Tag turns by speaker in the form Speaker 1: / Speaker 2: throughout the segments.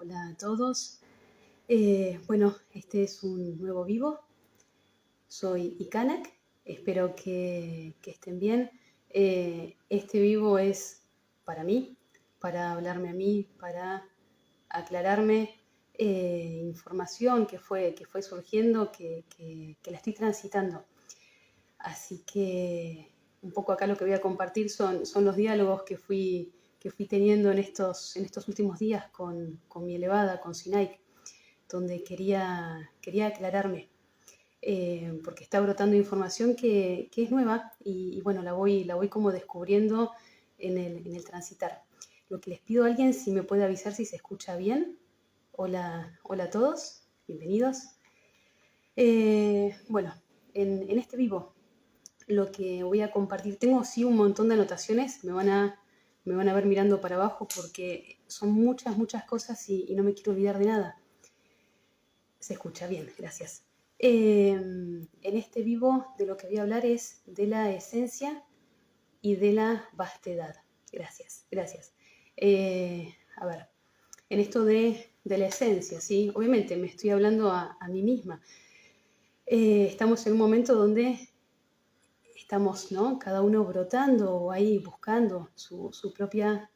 Speaker 1: Hola a todos. Bueno, este es un nuevo vivo. Soy Ikanak. Espero que estén bien. Este vivo es para mí, para hablarme a mí, para aclararme información que fue surgiendo, que la estoy transitando. Así que un poco acá lo que voy a compartir son los diálogos que fui teniendo en estos últimos días con mi elevada, con Sinaik, donde quería aclararme, porque está brotando información que es nueva y bueno, la voy como descubriendo en el transitar. Lo que les pido a alguien, si me puede avisar si se escucha bien. Hola a todos, bienvenidos. Bueno, en este vivo lo que voy a compartir, tengo sí un montón de anotaciones, me van a ver mirando para abajo porque son muchas cosas y no me quiero olvidar de nada. Se escucha bien, gracias. En este vivo de lo que voy a hablar es de la esencia y de la vastedad. Gracias. A ver, en esto de la esencia, ¿sí? Obviamente me estoy hablando a mí misma. Estamos en un momento donde estamos, ¿no?, cada uno brotando o ahí buscando su propia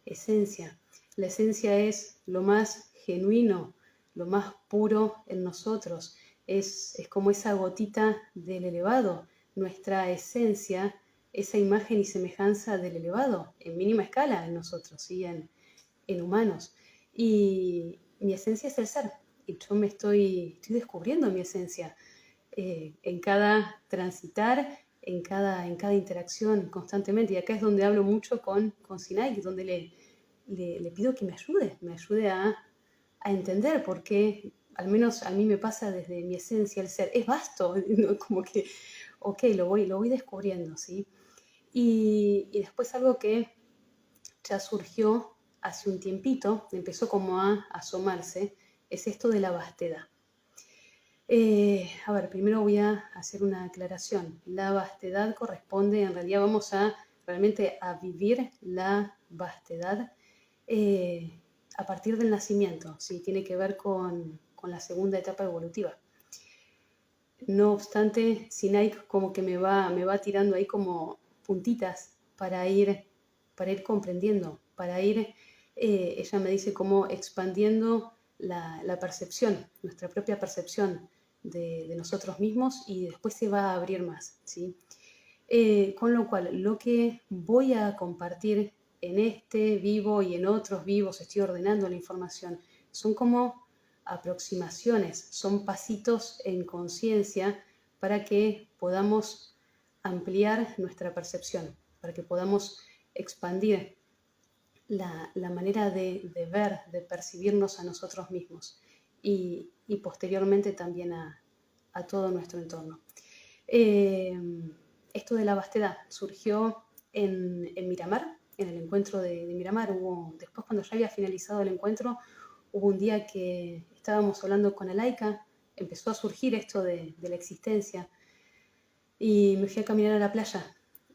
Speaker 1: esencia. La esencia es lo más genuino, lo más puro en nosotros. Es como esa gotita del elevado, nuestra esencia, esa imagen y semejanza del elevado, en mínima escala en nosotros, ¿sí?, en humanos. Y mi esencia es el ser, y yo me estoy descubriendo mi esencia en cada transitar, en cada interacción constantemente. Y acá es donde hablo mucho con Sinai, donde le pido que me ayude a entender, porque al menos a mí me pasa desde mi esencia el ser. Es vasto, ¿no? Como que, ok, lo voy descubriendo, ¿sí? Y después algo que ya surgió hace un tiempito, empezó como a asomarse, es esto de la vastedad. A ver, primero voy a hacer una aclaración. La vastedad corresponde, en realidad vamos a realmente a vivir la vastedad a partir del nacimiento, ¿sí? Tiene que ver con la segunda etapa evolutiva. No obstante, Sinai como que me va tirando ahí como puntitas para ir comprendiendo, para ir, ella me dice, como expandiendo la percepción, nuestra propia percepción de nosotros mismos, y después se va a abrir más, ¿sí? Con lo cual, lo que voy a compartir en este vivo y en otros vivos, estoy ordenando la información, son como aproximaciones, son pasitos en conciencia para que podamos ampliar nuestra percepción, para que podamos expandir la manera de ver, de percibirnos a nosotros mismos y posteriormente también a todo nuestro entorno. Esto de la vastedad surgió en Miramar, en el encuentro de Miramar. Después, cuando ya había finalizado el encuentro, hubo un día que estábamos hablando con Alaika, empezó a surgir esto de la existencia, y me fui a caminar a la playa.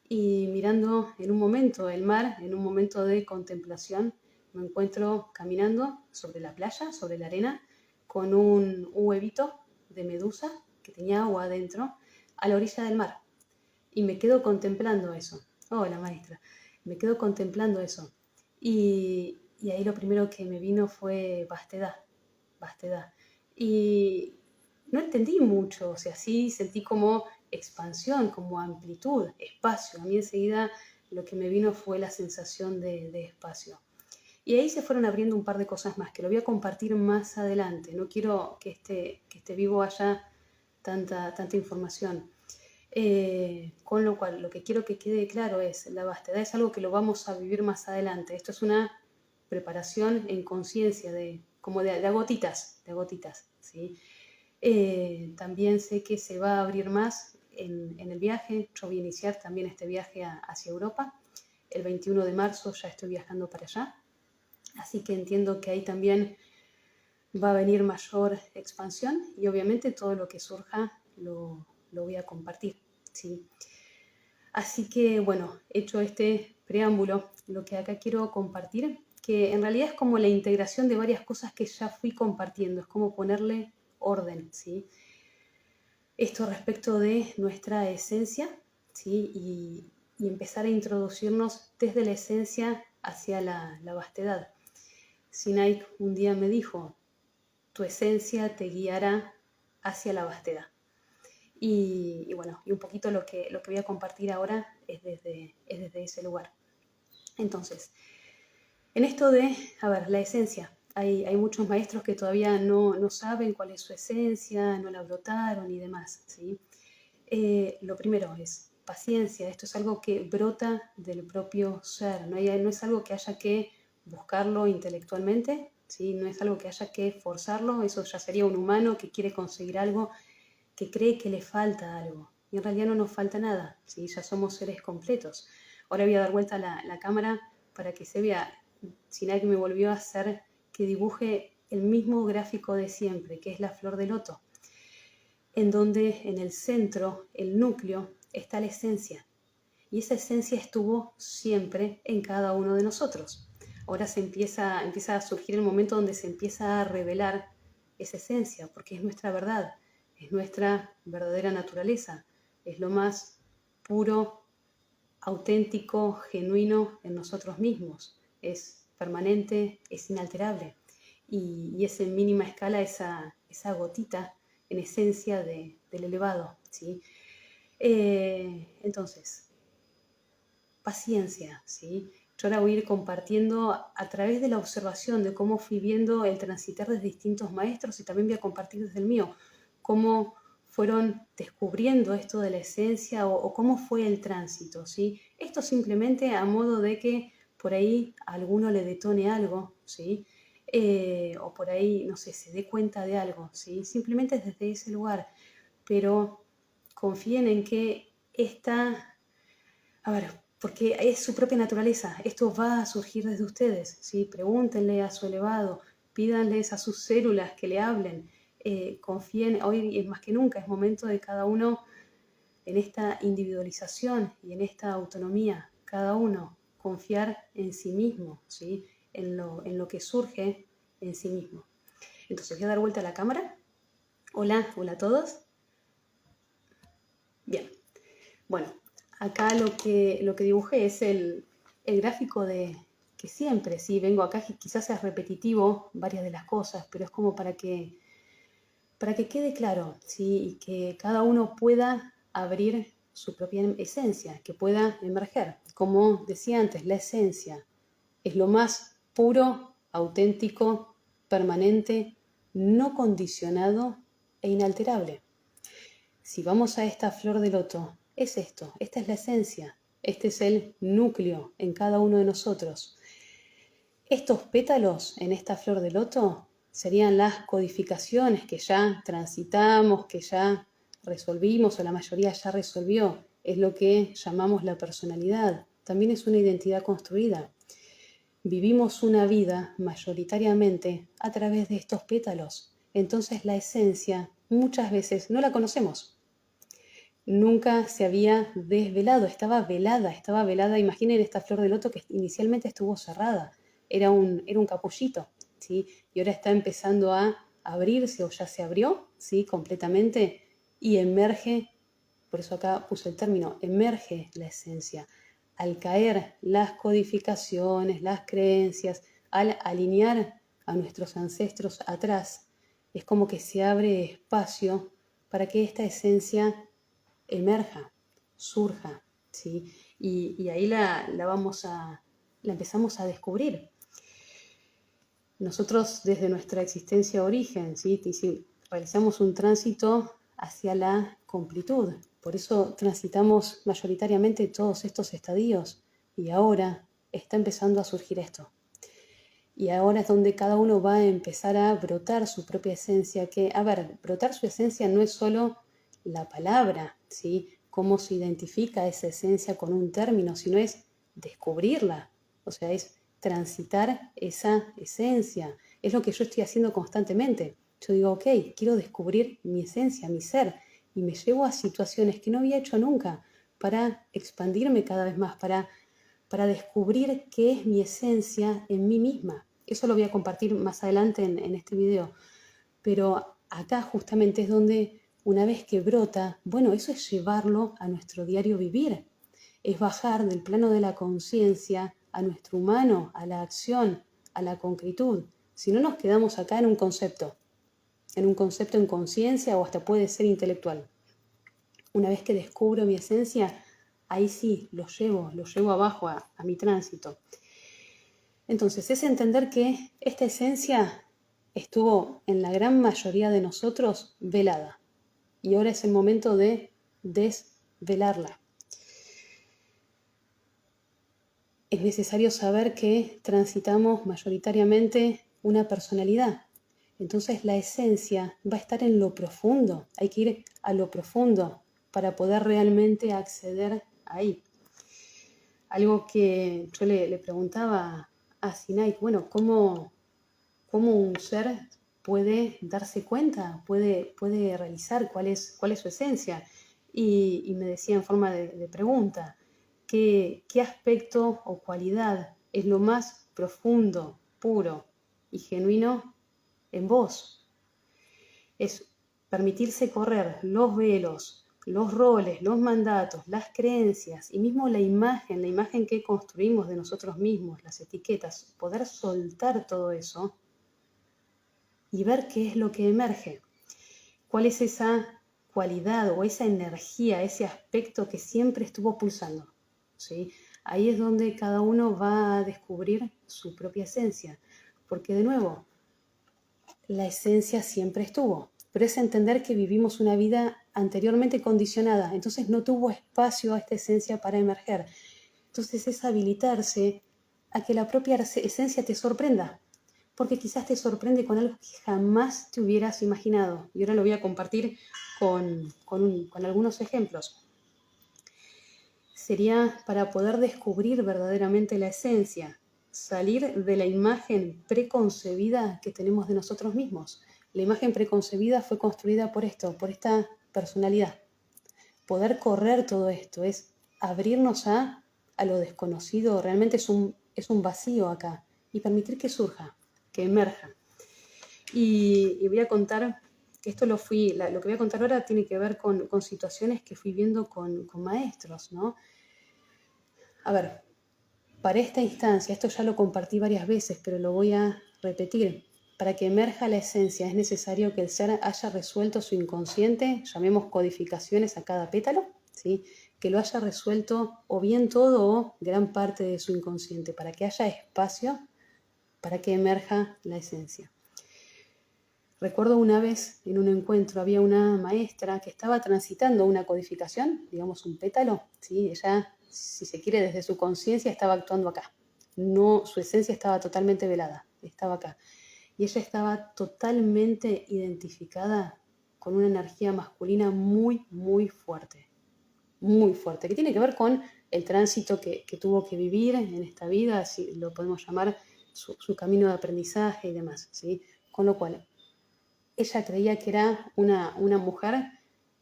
Speaker 1: Y mirando en un momento el mar, en un momento de contemplación, me encuentro caminando sobre la playa, sobre la arena, con un huevito de medusa que tenía agua adentro, a la orilla del mar. Y me quedo contemplando eso. Hola, maestra. Me quedo contemplando eso. Y ahí lo primero que me vino fue vastedad. Y no entendí mucho, o sea, sí sentí como expansión, como amplitud, espacio. A mí enseguida lo que me vino fue la sensación de espacio. Y ahí se fueron abriendo un par de cosas más, que lo voy a compartir más adelante. No quiero que este vivo haya tanta información. Con lo cual, lo que quiero que quede claro es, la vastedad es algo que lo vamos a vivir más adelante. Esto es una preparación en conciencia, como de a gotitas, ¿sí? También sé que se va a abrir más en el viaje. Yo voy a iniciar también este viaje hacia Europa. El 21 de marzo ya estoy viajando para allá. Así que entiendo que ahí también va a venir mayor expansión y obviamente todo lo que surja lo voy a compartir, ¿sí? Así que, bueno, hecho este preámbulo, lo que acá quiero compartir, que en realidad es como la integración de varias cosas que ya fui compartiendo, es como ponerle orden, ¿sí? Esto respecto de nuestra esencia, ¿sí? Y empezar a introducirnos desde la esencia hacia la vastedad. Sinaik un día me dijo, tu esencia te guiará hacia la vastedad. Y bueno, y un poquito lo que voy a compartir ahora es desde ese lugar. Entonces, en esto de, a ver, la esencia, hay muchos maestros que todavía no saben cuál es su esencia, no la brotaron y demás, ¿sí? Lo primero es paciencia, esto es algo que brota del propio ser, no es algo que haya que buscarlo intelectualmente, ¿sí? No es algo que haya que forzarlo, eso ya sería un humano que quiere conseguir algo, que cree que le falta algo, y en realidad no nos falta nada, ¿sí? Ya somos seres completos. Ahora voy a dar vuelta la cámara para que se vea. Sinaik me volvió a hacer que dibuje el mismo gráfico de siempre, que es la flor de loto, en donde en el centro, el núcleo, está la esencia. Y esa esencia estuvo siempre en cada uno de nosotros. Ahora empieza a surgir el momento donde se empieza a revelar esa esencia, porque es nuestra verdad, es nuestra verdadera naturaleza, es lo más puro, auténtico, genuino en nosotros mismos, es permanente, es inalterable. Y es en mínima escala esa gotita en esencia del elevado, ¿sí? Entonces, paciencia, ¿sí? Yo ahora voy a ir compartiendo a través de la observación de cómo fui viendo el transitar de distintos maestros y también voy a compartir desde el mío, cómo fueron descubriendo esto de la esencia o cómo fue el tránsito, ¿sí? Esto simplemente a modo de que por ahí a alguno le detone algo, ¿sí? O por ahí, no sé, se dé cuenta de algo, ¿sí? Simplemente desde ese lugar, pero confíen en que a ver, porque es su propia naturaleza, esto va a surgir desde ustedes, ¿sí? Pregúntenle a su elevado, pídanles a sus células que le hablen, confíen, hoy es más que nunca, es momento de cada uno en esta individualización y en esta autonomía, cada uno confiar en sí mismo, ¿sí? En lo que surge en sí mismo. Entonces voy a dar vuelta a la cámara. Hola, hola a todos. Bien, bueno, acá lo que dibujé es el gráfico de que siempre, sí, vengo acá, quizás es repetitivo varias de las cosas, pero es como para que quede claro, ¿sí? Y que cada uno pueda abrir su propia esencia, que pueda emerger. Como decía antes, la esencia es lo más puro, auténtico, permanente, no condicionado e inalterable. Si vamos a esta flor de loto, es esto, esta es la esencia, este es el núcleo en cada uno de nosotros. Estos pétalos en esta flor de loto serían las codificaciones que ya transitamos, que ya resolvimos o la mayoría ya resolvió. Es lo que llamamos la personalidad. También es una identidad construida. Vivimos una vida mayoritariamente a través de estos pétalos. Entonces la esencia muchas veces no la conocemos. Nunca se había desvelado, estaba velada. Imaginen esta flor de loto que inicialmente estuvo cerrada, era un capullito, ¿sí? Y ahora está empezando a abrirse o ya se abrió, ¿sí? Completamente y emerge, por eso acá puse el término, emerge la esencia. Al caer las codificaciones, las creencias, al alinear a nuestros ancestros atrás, es como que se abre espacio para que esta esencia emerja, surja, ¿sí? Y ahí la empezamos a descubrir. Nosotros desde nuestra existencia origen, ¿sí? Realizamos un tránsito hacia la completud, por eso transitamos mayoritariamente todos estos estadios y ahora está empezando a surgir esto. Y ahora es donde cada uno va a empezar a brotar su propia esencia, que, a ver, brotar su esencia no es solo la palabra, ¿sí? Cómo se identifica esa esencia con un término, sino es descubrirla, o sea, es transitar esa esencia. Es lo que yo estoy haciendo constantemente. Yo digo, ok, quiero descubrir mi esencia, mi ser, y me llevo a situaciones que no había hecho nunca para expandirme cada vez más, para para descubrir qué es mi esencia en mí misma. Eso lo voy a compartir más adelante en este video. Pero acá justamente es donde una vez que brota, bueno, eso es llevarlo a nuestro diario vivir. Es bajar del plano de la conciencia a nuestro humano, a la acción, a la concretud. Si no nos quedamos acá en un concepto en conciencia o hasta puede ser intelectual. Una vez que descubro mi esencia, ahí sí, lo llevo abajo a mi tránsito. Entonces, es entender que esta esencia estuvo en la gran mayoría de nosotros velada. Y ahora es el momento de desvelarla. Es necesario saber que transitamos mayoritariamente una personalidad. Entonces la esencia va a estar en lo profundo. Hay que ir a lo profundo para poder realmente acceder ahí. Algo que yo le preguntaba a Sinaik, bueno, ¿cómo un ser puede darse cuenta, puede realizar cuál es su esencia? Y me decía en forma de pregunta, ¿qué aspecto o cualidad es lo más profundo, puro y genuino en vos? Es permitirse correr los velos, los roles, los mandatos, las creencias y mismo la imagen que construimos de nosotros mismos, las etiquetas, poder soltar todo eso y ver qué es lo que emerge. ¿Cuál es esa cualidad o esa energía, ese aspecto que siempre estuvo pulsando? ¿Sí? Ahí es donde cada uno va a descubrir su propia esencia. Porque de nuevo, la esencia siempre estuvo. Pero es entender que vivimos una vida anteriormente condicionada. Entonces no tuvo espacio a esta esencia para emerger. Entonces es habilitarse a que la propia esencia te sorprenda. Porque quizás te sorprende con algo que jamás te hubieras imaginado. Y ahora lo voy a compartir con algunos ejemplos. Sería para poder descubrir verdaderamente la esencia, salir de la imagen preconcebida que tenemos de nosotros mismos. La imagen preconcebida fue construida por esta personalidad. Poder correr todo esto es abrirnos a lo desconocido. Realmente es un vacío acá y permitir que surja, que emerja. Y voy a contar que esto lo que voy a contar ahora tiene que ver con situaciones que fui viendo con maestros, ¿no? A ver, para esta instancia, esto ya lo compartí varias veces, pero lo voy a repetir. Para que emerja la esencia es necesario que el ser haya resuelto su inconsciente, llamemos codificaciones a cada pétalo, ¿sí? Que lo haya resuelto o bien todo o gran parte de su inconsciente, para que haya espacio para que emerja la esencia. Recuerdo una vez en un encuentro había una maestra que estaba transitando una codificación, digamos un pétalo, ¿sí? Ella, si se quiere, desde su conciencia estaba actuando acá. No, su esencia estaba totalmente velada, estaba acá. Y ella estaba totalmente identificada con una energía masculina muy, muy fuerte, que tiene que ver con el tránsito que tuvo que vivir en esta vida, si lo podemos llamar su camino de aprendizaje y demás, ¿sí? Con lo cual, ella creía que era una mujer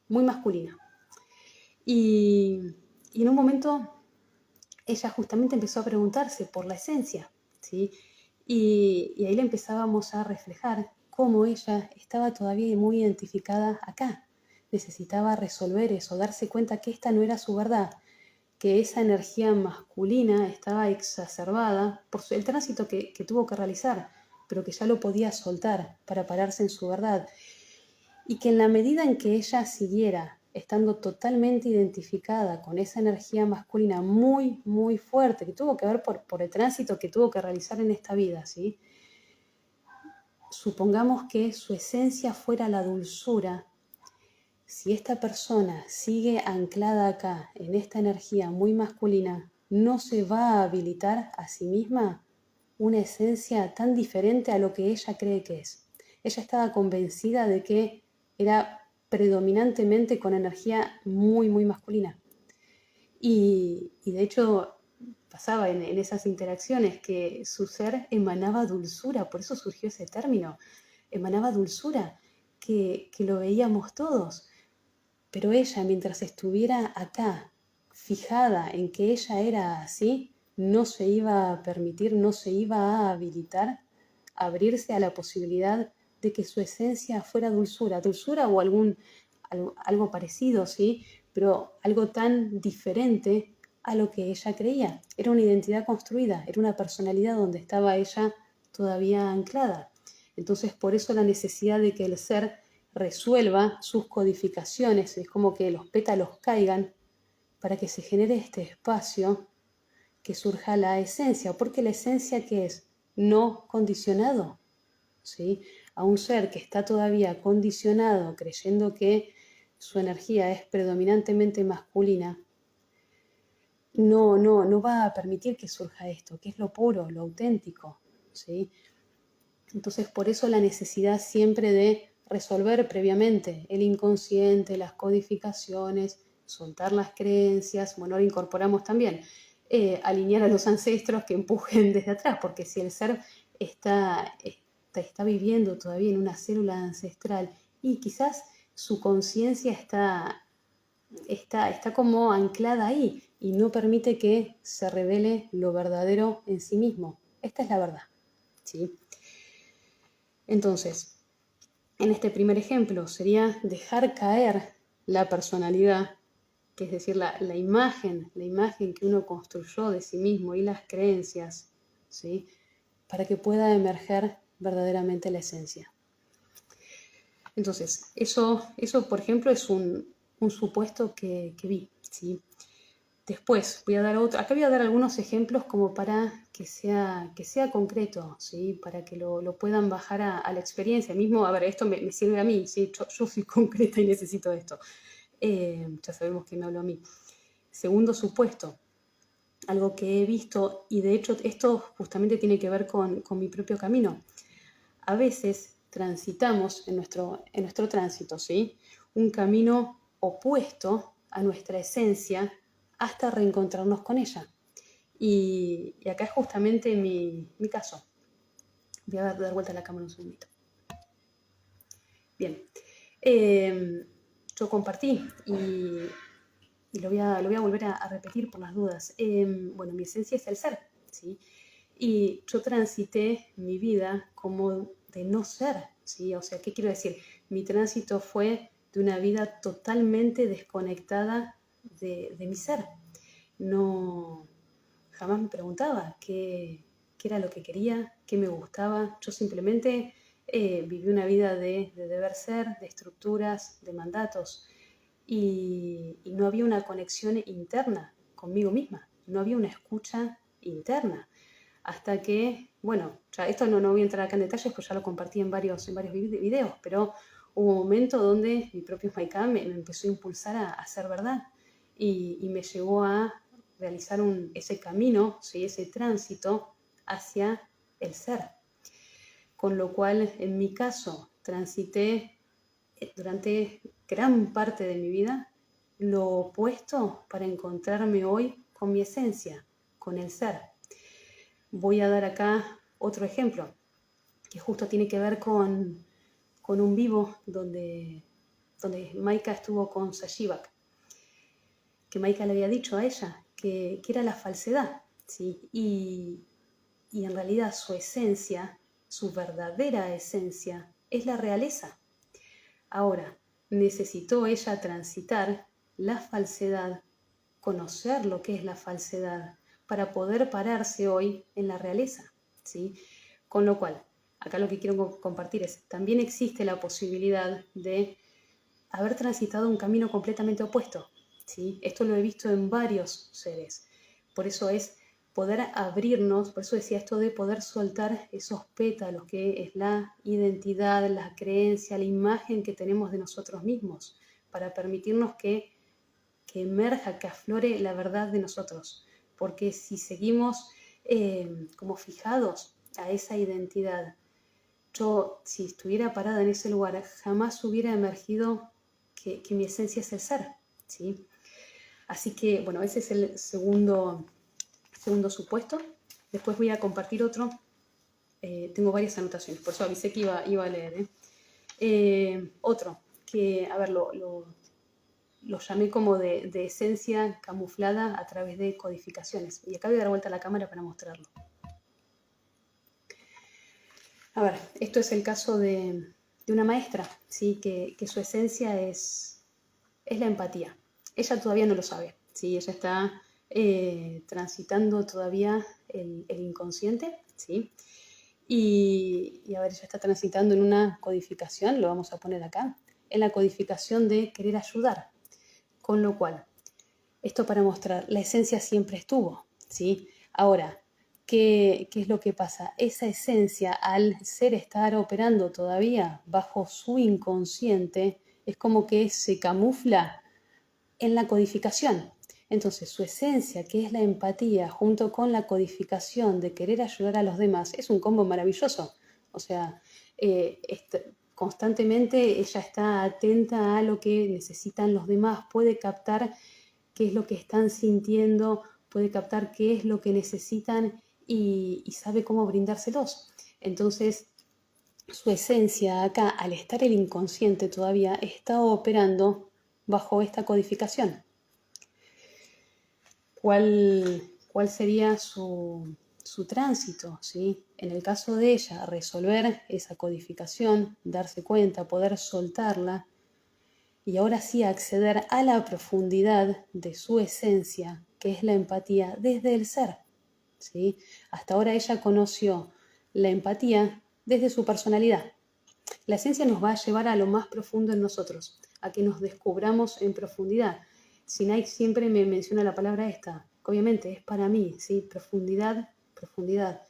Speaker 1: muy masculina. Y en un momento ella justamente empezó a preguntarse por la esencia, ¿sí? Y ahí le empezábamos a reflejar cómo ella estaba todavía muy identificada acá. Necesitaba resolver eso, darse cuenta que esta no era su verdad, que esa energía masculina estaba exacerbada por el tránsito que tuvo que realizar, pero que ya lo podía soltar para pararse en su verdad. Y que en la medida en que ella siguiera estando totalmente identificada con esa energía masculina muy, muy fuerte, que tuvo que ver por el tránsito que tuvo que realizar en esta vida, ¿sí? Supongamos que su esencia fuera la dulzura. Si esta persona sigue anclada acá, en esta energía muy masculina, no se va a habilitar a sí misma una esencia tan diferente a lo que ella cree que es. Ella estaba convencida de que era predominantemente con energía muy, muy masculina. Y de hecho pasaba en esas interacciones que su ser emanaba dulzura, por eso surgió ese término, emanaba dulzura, que lo veíamos todos. Pero ella, mientras estuviera acá, fijada en que ella era así, no se iba a permitir, no se iba a habilitar, abrirse a la posibilidad de que su esencia fuera dulzura, dulzura o algo parecido, ¿sí? Pero algo tan diferente a lo que ella creía. Era una identidad construida, era una personalidad donde estaba ella todavía anclada. Entonces, por eso la necesidad de que el ser resuelva sus codificaciones, es como que los pétalos caigan para que se genere este espacio, que surja la esencia, porque la esencia, ¿qué es? No condicionado, ¿sí? A un ser que está todavía condicionado, creyendo que su energía es predominantemente masculina, no va a permitir que surja esto, que es lo puro, lo auténtico, ¿sí? Entonces, por eso la necesidad siempre de resolver previamente el inconsciente, las codificaciones, soltar las creencias. Bueno, ahora incorporamos también alinear a los ancestros que empujen desde atrás, porque si el ser está viviendo todavía en una célula ancestral y quizás su conciencia está como anclada ahí y no permite que se revele lo verdadero en sí mismo. Esta es la verdad, ¿sí? Entonces, en este primer ejemplo sería dejar caer la personalidad, que es decir, la imagen que uno construyó de sí mismo y las creencias, ¿sí? Para que pueda emerger verdaderamente la esencia. Entonces, eso por ejemplo, es un supuesto que vi, ¿sí? Después voy a dar otro. Acá voy a dar algunos ejemplos como para que sea concreto, ¿sí? Para que lo puedan bajar a la experiencia. Mismo, a ver, esto me sirve a mí, ¿sí? Yo soy concreta y necesito esto. Ya sabemos que me hablo a mí. Segundo supuesto, algo que he visto, y de hecho esto justamente tiene que ver con mi propio camino. A veces transitamos en nuestro tránsito, ¿sí? Un camino opuesto a nuestra esencia hasta reencontrarnos con ella. Y acá es justamente mi caso. Voy a dar vuelta a la cámara un segundito. Bien. Yo compartí y lo voy a volver a repetir por las dudas. Bueno, mi esencia es el ser, ¿sí? Y yo transité mi vida como de no ser, ¿sí? O sea, ¿qué quiero decir? Mi tránsito fue de una vida totalmente desconectada de mi ser. No, jamás me preguntaba qué era lo que quería, qué me gustaba. Yo simplemente viví una vida de deber ser, de estructuras, de mandatos. Y no había una conexión interna conmigo misma, no había una escucha interna. Hasta que, bueno, ya esto no voy a entrar acá en detalles, pues ya lo compartí en varios videos, pero hubo un momento donde mi propio Maika me empezó a impulsar a hacer verdad y me llevó a realizar ese camino, ¿sí? Ese tránsito hacia el ser. Con lo cual, en mi caso, transité durante gran parte de mi vida lo opuesto para encontrarme hoy con mi esencia, con el ser. Voy a dar acá otro ejemplo, que justo tiene que ver con un vivo donde Maika estuvo con Sashivak, que Maika le había dicho a ella que era la falsedad, ¿sí? Y en realidad su esencia, su verdadera esencia, es la realeza. Ahora, necesitó ella transitar la falsedad, conocer lo que es la falsedad, para poder pararse hoy en la realeza, ¿sí? Con lo cual, acá lo que quiero compartir es, también existe la posibilidad de haber transitado un camino completamente opuesto, ¿sí? Esto lo he visto en varios seres. Por eso es poder abrirnos, por eso decía esto de poder soltar esos pétalos, que es la identidad, la creencia, la imagen que tenemos de nosotros mismos, para permitirnos que emerja, que aflore la verdad de nosotros. Porque si seguimos como fijados a esa identidad, yo, si estuviera parada en ese lugar, jamás hubiera emergido que mi esencia es el ser, ¿sí? Así que, bueno, ese es el segundo supuesto. Después voy a compartir otro. Tengo varias anotaciones, por eso avisé que iba a leer. Otro, que, a ver, lo lo llamé como de esencia camuflada a través de codificaciones. Y acá voy a dar vuelta a la cámara para mostrarlo. A ver, esto es el caso de una maestra, ¿sí? que su esencia es la empatía. Ella todavía no lo sabe, ¿sí? Ella está transitando todavía el inconsciente, ¿sí? Y a ver, ella está transitando en una codificación, lo vamos a poner acá, en la codificación de querer ayudar. Con lo cual, esto para mostrar, la esencia siempre estuvo, ¿sí? Ahora, ¿qué es lo que pasa? Esa esencia, al estar operando todavía bajo su inconsciente, es como que se camufla en la codificación. Entonces, su esencia, que es la empatía, junto con la codificación de querer ayudar a los demás, es un combo maravilloso. O sea, constantemente ella está atenta a lo que necesitan los demás, puede captar qué es lo que están sintiendo, puede captar qué es lo que necesitan y sabe cómo brindárselos. Entonces, su esencia acá, al estar el inconsciente todavía, está operando bajo esta codificación. ¿Cuál sería su tránsito? ¿Sí? En el caso de ella, resolver esa codificación, darse cuenta, poder soltarla y ahora sí acceder a la profundidad de su esencia, que es la empatía desde el ser. ¿Sí? Hasta ahora ella conoció la empatía desde su personalidad. La esencia nos va a llevar a lo más profundo en nosotros, a que nos descubramos en profundidad. Sinai siempre me menciona la palabra esta, que obviamente es para mí, ¿sí? Profundidad, profundidad,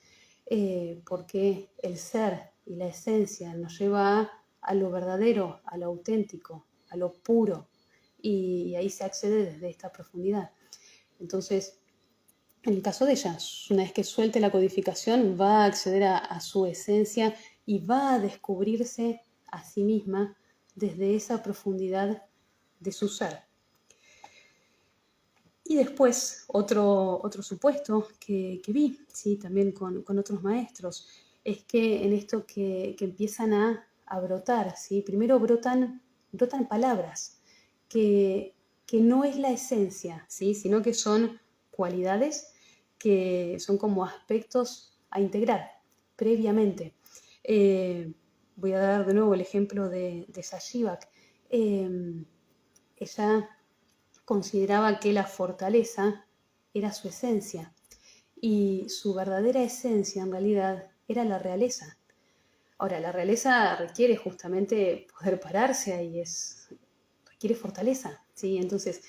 Speaker 1: porque el ser y la esencia nos lleva a lo verdadero, a lo auténtico, a lo puro, y ahí se accede desde esta profundidad. Entonces, en el caso de ella, una vez que suelte la codificación, va a acceder a su esencia y va a descubrirse a sí misma desde esa profundidad de su ser. Y después, otro supuesto que vi, ¿sí? También con otros maestros, es que en esto que empiezan a brotar, ¿sí? Primero brotan palabras, que no es la esencia, ¿sí? Sino que son cualidades que son como aspectos a integrar previamente. Voy a dar de nuevo el ejemplo de Sashivak. Ella consideraba que la fortaleza era su esencia y su verdadera esencia en realidad era la realeza. Ahora, la realeza requiere justamente poder pararse ahí, requiere fortaleza, ¿sí? Entonces,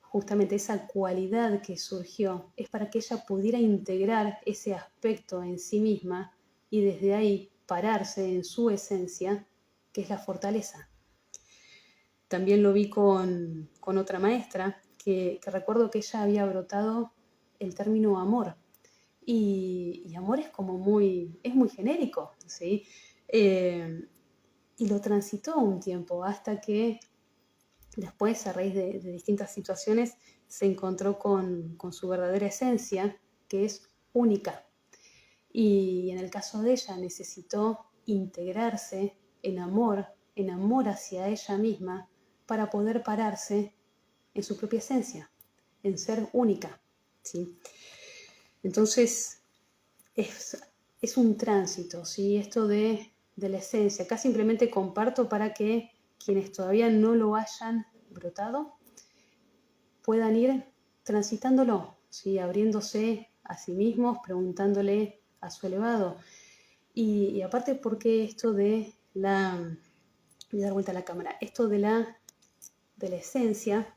Speaker 1: justamente esa cualidad que surgió es para que ella pudiera integrar ese aspecto en sí misma y desde ahí pararse en su esencia, que es la fortaleza. También lo vi con otra maestra, que recuerdo que ella había brotado el término amor. Y amor es como muy genérico, ¿sí? Y lo transitó un tiempo hasta que después, a raíz de distintas situaciones, se encontró con su verdadera esencia, que es única. Y en el caso de ella necesitó integrarse en amor hacia ella misma, para poder pararse en su propia esencia, en ser única, ¿sí? Entonces, es un tránsito, ¿sí? Esto de la esencia. Acá simplemente comparto para que quienes todavía no lo hayan brotado puedan ir transitándolo, ¿sí? Abriéndose a sí mismos, preguntándole a su elevado. Y aparte, porque esto de la... Voy a dar vuelta a la cámara. Esto de la esencia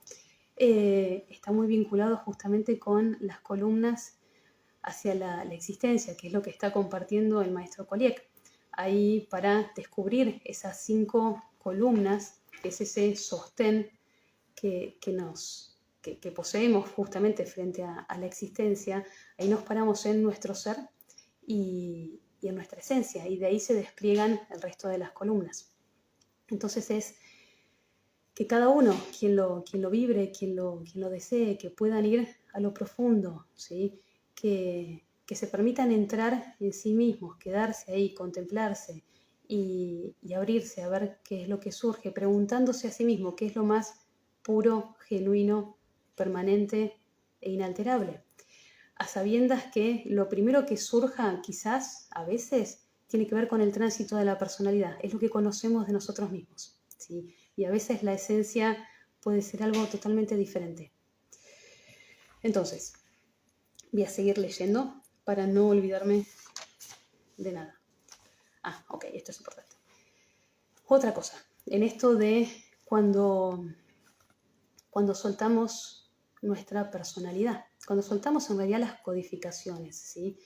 Speaker 1: está muy vinculado justamente con las columnas hacia la existencia, que es lo que está compartiendo el maestro Koliek. Ahí, para descubrir esas 5 columnas, que es ese sostén que poseemos justamente frente a la existencia, ahí nos paramos en nuestro ser y en nuestra esencia, y de ahí se despliegan el resto de las columnas. Entonces es que cada uno, quien lo vibre, quien lo desee, que puedan ir a lo profundo, ¿sí? Que se permitan entrar en sí mismos, quedarse ahí, contemplarse y abrirse a ver qué es lo que surge, preguntándose a sí mismo qué es lo más puro, genuino, permanente e inalterable. A sabiendas que lo primero que surja, quizás, a veces, tiene que ver con el tránsito de la personalidad. Es lo que conocemos de nosotros mismos, ¿sí? Y a veces la esencia puede ser algo totalmente diferente. Entonces, voy a seguir leyendo para no olvidarme de nada. Ok, esto es importante. Otra cosa, en esto de cuando soltamos nuestra personalidad, cuando soltamos en realidad las codificaciones, ¿sí?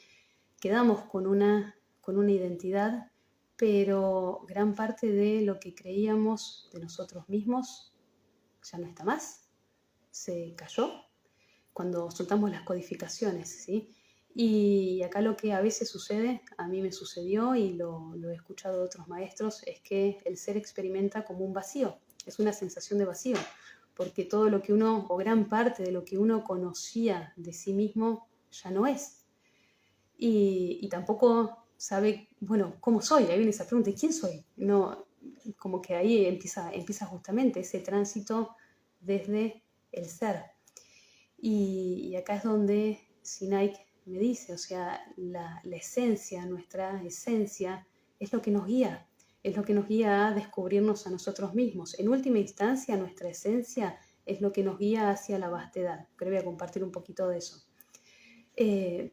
Speaker 1: Quedamos con una identidad, pero gran parte de lo que creíamos de nosotros mismos ya no está más, se cayó cuando soltamos las codificaciones, ¿sí? Y acá lo que a veces sucede, a mí me sucedió y lo he escuchado de otros maestros, es que el ser experimenta como un vacío, es una sensación de vacío, porque todo lo que uno, o gran parte de lo que uno conocía de sí mismo, ya no es. Y tampoco sabe, bueno, ¿cómo soy? Ahí viene esa pregunta, ¿quién soy? No, como que ahí empieza justamente ese tránsito desde el ser. Y acá es donde Sinaik me dice, o sea, la esencia, nuestra esencia, es lo que nos guía, es lo que nos guía a descubrirnos a nosotros mismos. En última instancia, nuestra esencia es lo que nos guía hacia la vastedad. Creo que voy a compartir un poquito de eso.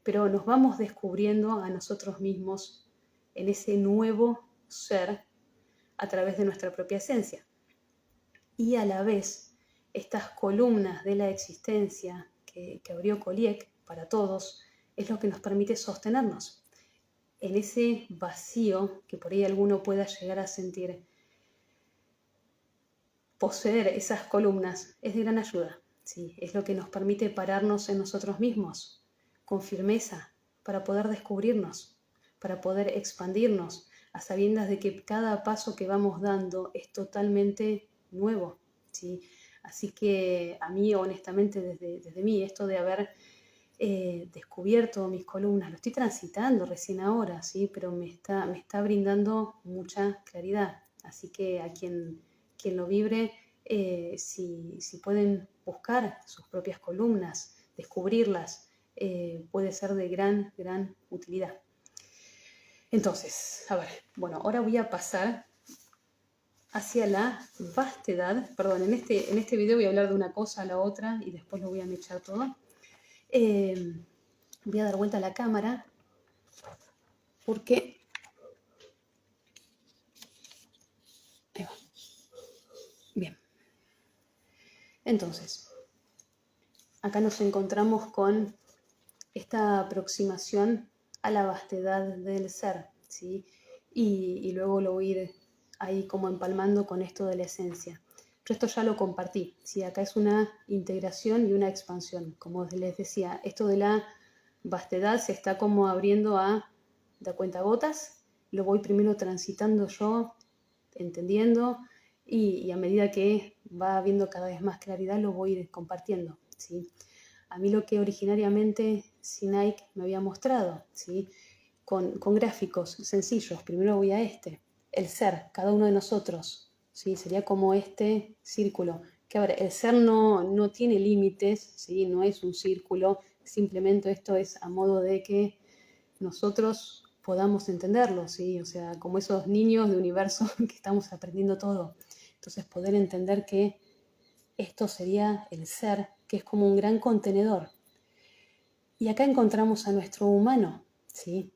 Speaker 1: Pero nos vamos descubriendo a nosotros mismos en ese nuevo ser a través de nuestra propia esencia. Y a la vez, estas columnas de la existencia que abrió Koliek para todos, es lo que nos permite sostenernos en ese vacío que por ahí alguno pueda llegar a sentir. Poseer esas columnas es de gran ayuda, ¿sí? Es lo que nos permite pararnos en nosotros mismos con firmeza para poder descubrirnos, para poder expandirnos, a sabiendas de que cada paso que vamos dando es totalmente nuevo, ¿sí? Así que a mí, honestamente, desde mí, esto de haber descubierto mis columnas, lo estoy transitando recién ahora, ¿sí? Pero me está brindando mucha claridad. Así que a quien lo vibre, si pueden buscar sus propias columnas, descubrirlas, puede ser de gran utilidad. Entonces, a ver, bueno, ahora voy a pasar hacia la vastedad. Perdón, en este video voy a hablar de una cosa a la otra y después lo voy a mechar todo. Voy a dar vuelta a la cámara porque... Ahí va. Bien. Entonces, acá nos encontramos con esta aproximación a la vastedad del ser, ¿sí? Y luego lo voy a ir ahí como empalmando con esto de la esencia. Yo esto ya lo compartí, ¿sí? Acá es una integración y una expansión. Como les decía, esto de la vastedad se está como abriendo de cuentagotas. Lo voy primero transitando yo, entendiendo, y a medida que va habiendo cada vez más claridad lo voy a ir compartiendo, ¿sí? A mí lo que originariamente Sinaik me había mostrado, ¿sí? Con gráficos sencillos. Primero voy a el ser, cada uno de nosotros, ¿sí? Sería como este círculo. Que ahora, el ser no tiene límites, ¿sí? No es un círculo, simplemente esto es a modo de que nosotros podamos entenderlo, ¿sí? O sea, como esos niños de universo que estamos aprendiendo todo. Entonces, poder entender que esto sería el ser, que es como un gran contenedor. Y acá encontramos a nuestro humano, ¿sí?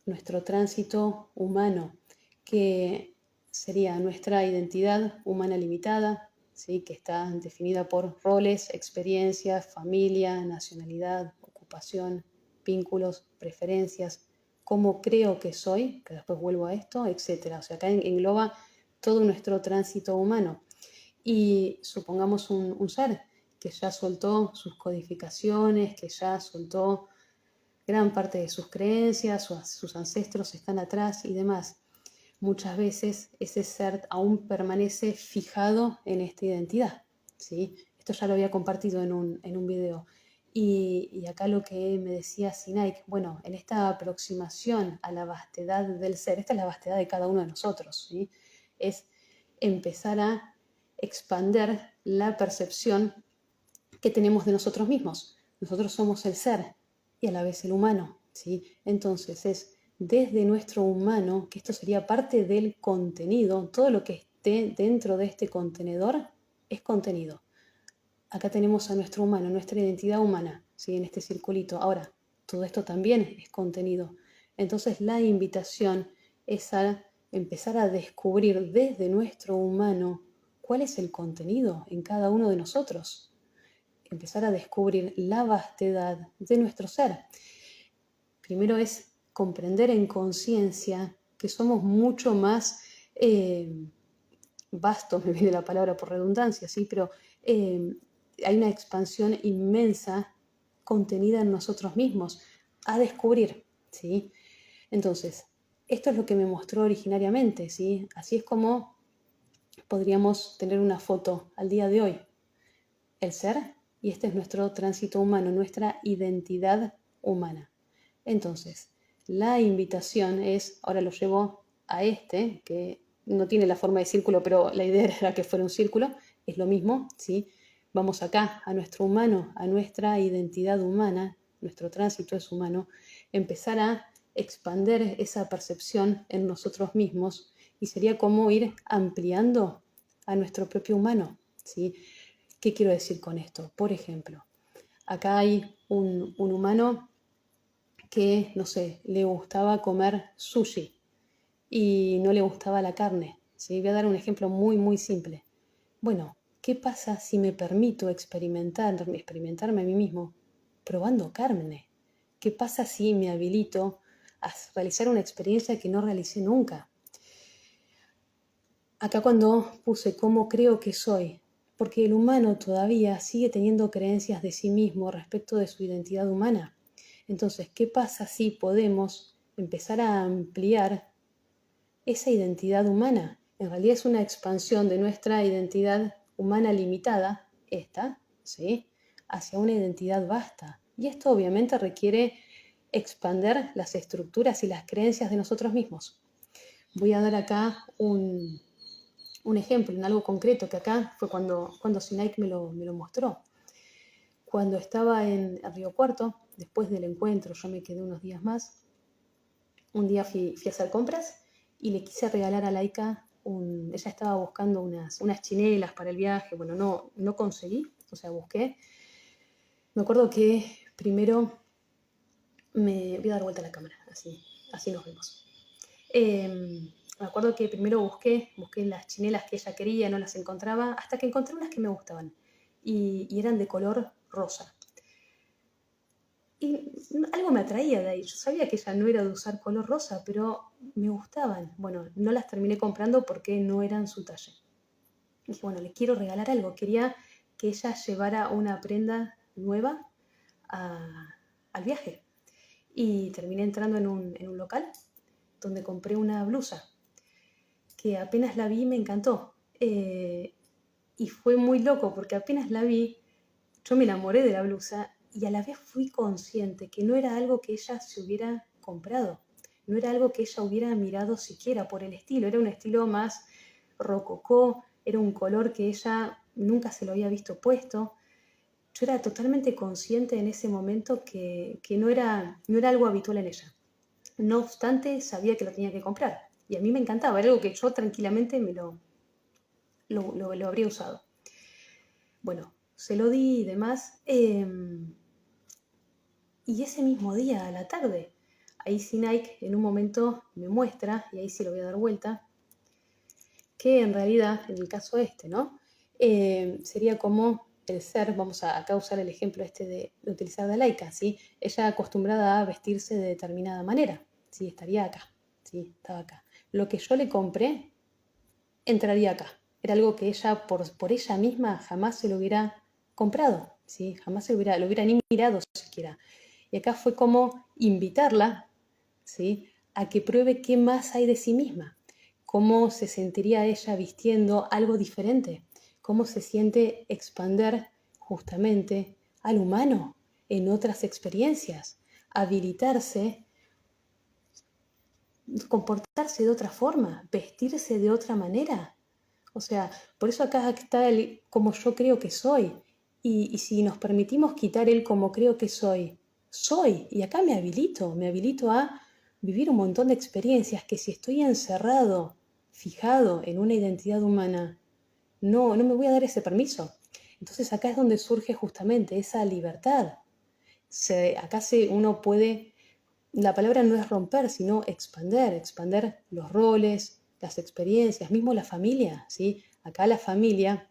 Speaker 1: Nuestro tránsito humano, que sería nuestra identidad humana limitada, ¿sí? Que está definida por roles, experiencias, familia, nacionalidad, ocupación, vínculos, preferencias, cómo creo que soy, que después vuelvo a esto, etc. O sea, acá engloba todo nuestro tránsito humano. Y supongamos un ser que ya soltó sus codificaciones, que ya soltó gran parte de sus creencias, sus ancestros están atrás y demás. Muchas veces ese ser aún permanece fijado en esta identidad, ¿sí? Esto ya lo había compartido en un video. Y acá lo que me decía Sinaik, bueno, en esta aproximación a la vastedad del ser, esta es la vastedad de cada uno de nosotros, ¿sí? Es empezar a expander la percepción que tenemos de nosotros mismos. Nosotros somos el ser y a la vez el humano, ¿sí? Entonces es desde nuestro humano, que esto sería parte del contenido, todo lo que esté dentro de este contenedor es contenido. Acá tenemos a nuestro humano, nuestra identidad humana, ¿sí? En este circulito. Ahora, todo esto también es contenido. Entonces la invitación es a empezar a descubrir desde nuestro humano cuál es el contenido en cada uno de nosotros. Empezar a descubrir la vastedad de nuestro ser. Primero es comprender en conciencia que somos mucho más vastos, me viene la palabra por redundancia, ¿sí? Pero hay una expansión inmensa contenida en nosotros mismos a descubrir, ¿sí? Entonces, esto es lo que me mostró originariamente, ¿sí? Así es como podríamos tener una foto al día de hoy. El ser, y este es nuestro tránsito humano, nuestra identidad humana. Entonces, la invitación es, ahora lo llevo a este, que no tiene la forma de círculo, pero la idea era que fuera un círculo, es lo mismo, ¿sí? Vamos acá, a nuestro humano, a nuestra identidad humana, nuestro tránsito es humano, empezar a expander esa percepción en nosotros mismos y sería como ir ampliando a nuestro propio humano, ¿sí? ¿Qué quiero decir con esto? Por ejemplo, acá hay un humano que, no sé, le gustaba comer sushi y no le gustaba la carne, ¿sí? Voy a dar un ejemplo muy, muy simple. Bueno, ¿qué pasa si me permito experimentarme a mí mismo probando carne? ¿Qué pasa si me habilito a realizar una experiencia que no realicé nunca? Acá cuando puse cómo creo que soy, porque el humano todavía sigue teniendo creencias de sí mismo respecto de su identidad humana. Entonces, ¿qué pasa si podemos empezar a ampliar esa identidad humana? En realidad es una expansión de nuestra identidad humana limitada, esta, ¿sí? Hacia una identidad vasta. Y esto obviamente requiere expander las estructuras y las creencias de nosotros mismos. Voy a dar acá un ejemplo, en algo concreto, que acá fue cuando Sinaik me lo mostró. Cuando estaba en Río Cuarto, después del encuentro, yo me quedé unos días más. Un día fui a hacer compras y le quise regalar a Laika ella estaba buscando unas chinelas para el viaje. Bueno, no conseguí, o sea, busqué. Me acuerdo que primero voy a dar vuelta a la cámara, así nos vemos. Me acuerdo que primero busqué las chinelas que ella quería, no las encontraba, hasta que encontré unas que me gustaban y eran de color rosa. Y algo me atraía de ahí. Yo sabía que ella no era de usar color rosa, pero me gustaban. Bueno, no las terminé comprando porque no eran su talla. Y dije, bueno, le quiero regalar algo. Quería que ella llevara una prenda nueva al viaje. Y terminé entrando en un local donde compré una blusa que apenas la vi me encantó. Y fue muy loco porque apenas la vi, yo me enamoré de la blusa y a la vez fui consciente que no era algo que ella se hubiera comprado, no era algo que ella hubiera mirado siquiera por el estilo, era un estilo más rococó, era un color que ella nunca se lo había visto puesto. Yo era totalmente consciente en ese momento que no era algo habitual en ella. No obstante, sabía que lo tenía que comprar. Y a mí me encantaba, era algo que yo tranquilamente lo habría usado. Bueno, se lo di y demás. Y ese mismo día, a la tarde, ahí Sinaik en un momento me muestra, y ahí sí lo voy a dar vuelta, que en realidad, en el caso este, ¿no? Sería como el ser, vamos a acá usar el ejemplo este de utilizar de Laika, ¿sí? Ella acostumbrada a vestirse de determinada manera, ¿sí? Estaría acá, ¿sí? Estaba acá. Lo que yo le compré entraría acá. Era algo que ella, por ella misma, jamás se lo hubiera comprado, ¿sí? Jamás lo hubiera ni mirado siquiera. Y acá fue como invitarla, ¿sí? A que pruebe qué más hay de sí misma, cómo se sentiría ella vistiendo algo diferente, cómo se siente expander justamente al humano en otras experiencias, habilitarse, comportarse de otra forma, vestirse de otra manera. O sea, por eso acá está el como yo creo que soy. Y si nos permitimos quitar el como creo que soy, soy. Y acá me habilito a vivir un montón de experiencias que si estoy encerrado, fijado en una identidad humana, no me voy a dar ese permiso. Entonces acá es donde surge justamente esa libertad. Uno puede, la palabra no es romper, sino expander los roles, las experiencias, mismo la familia, ¿sí? Acá la familia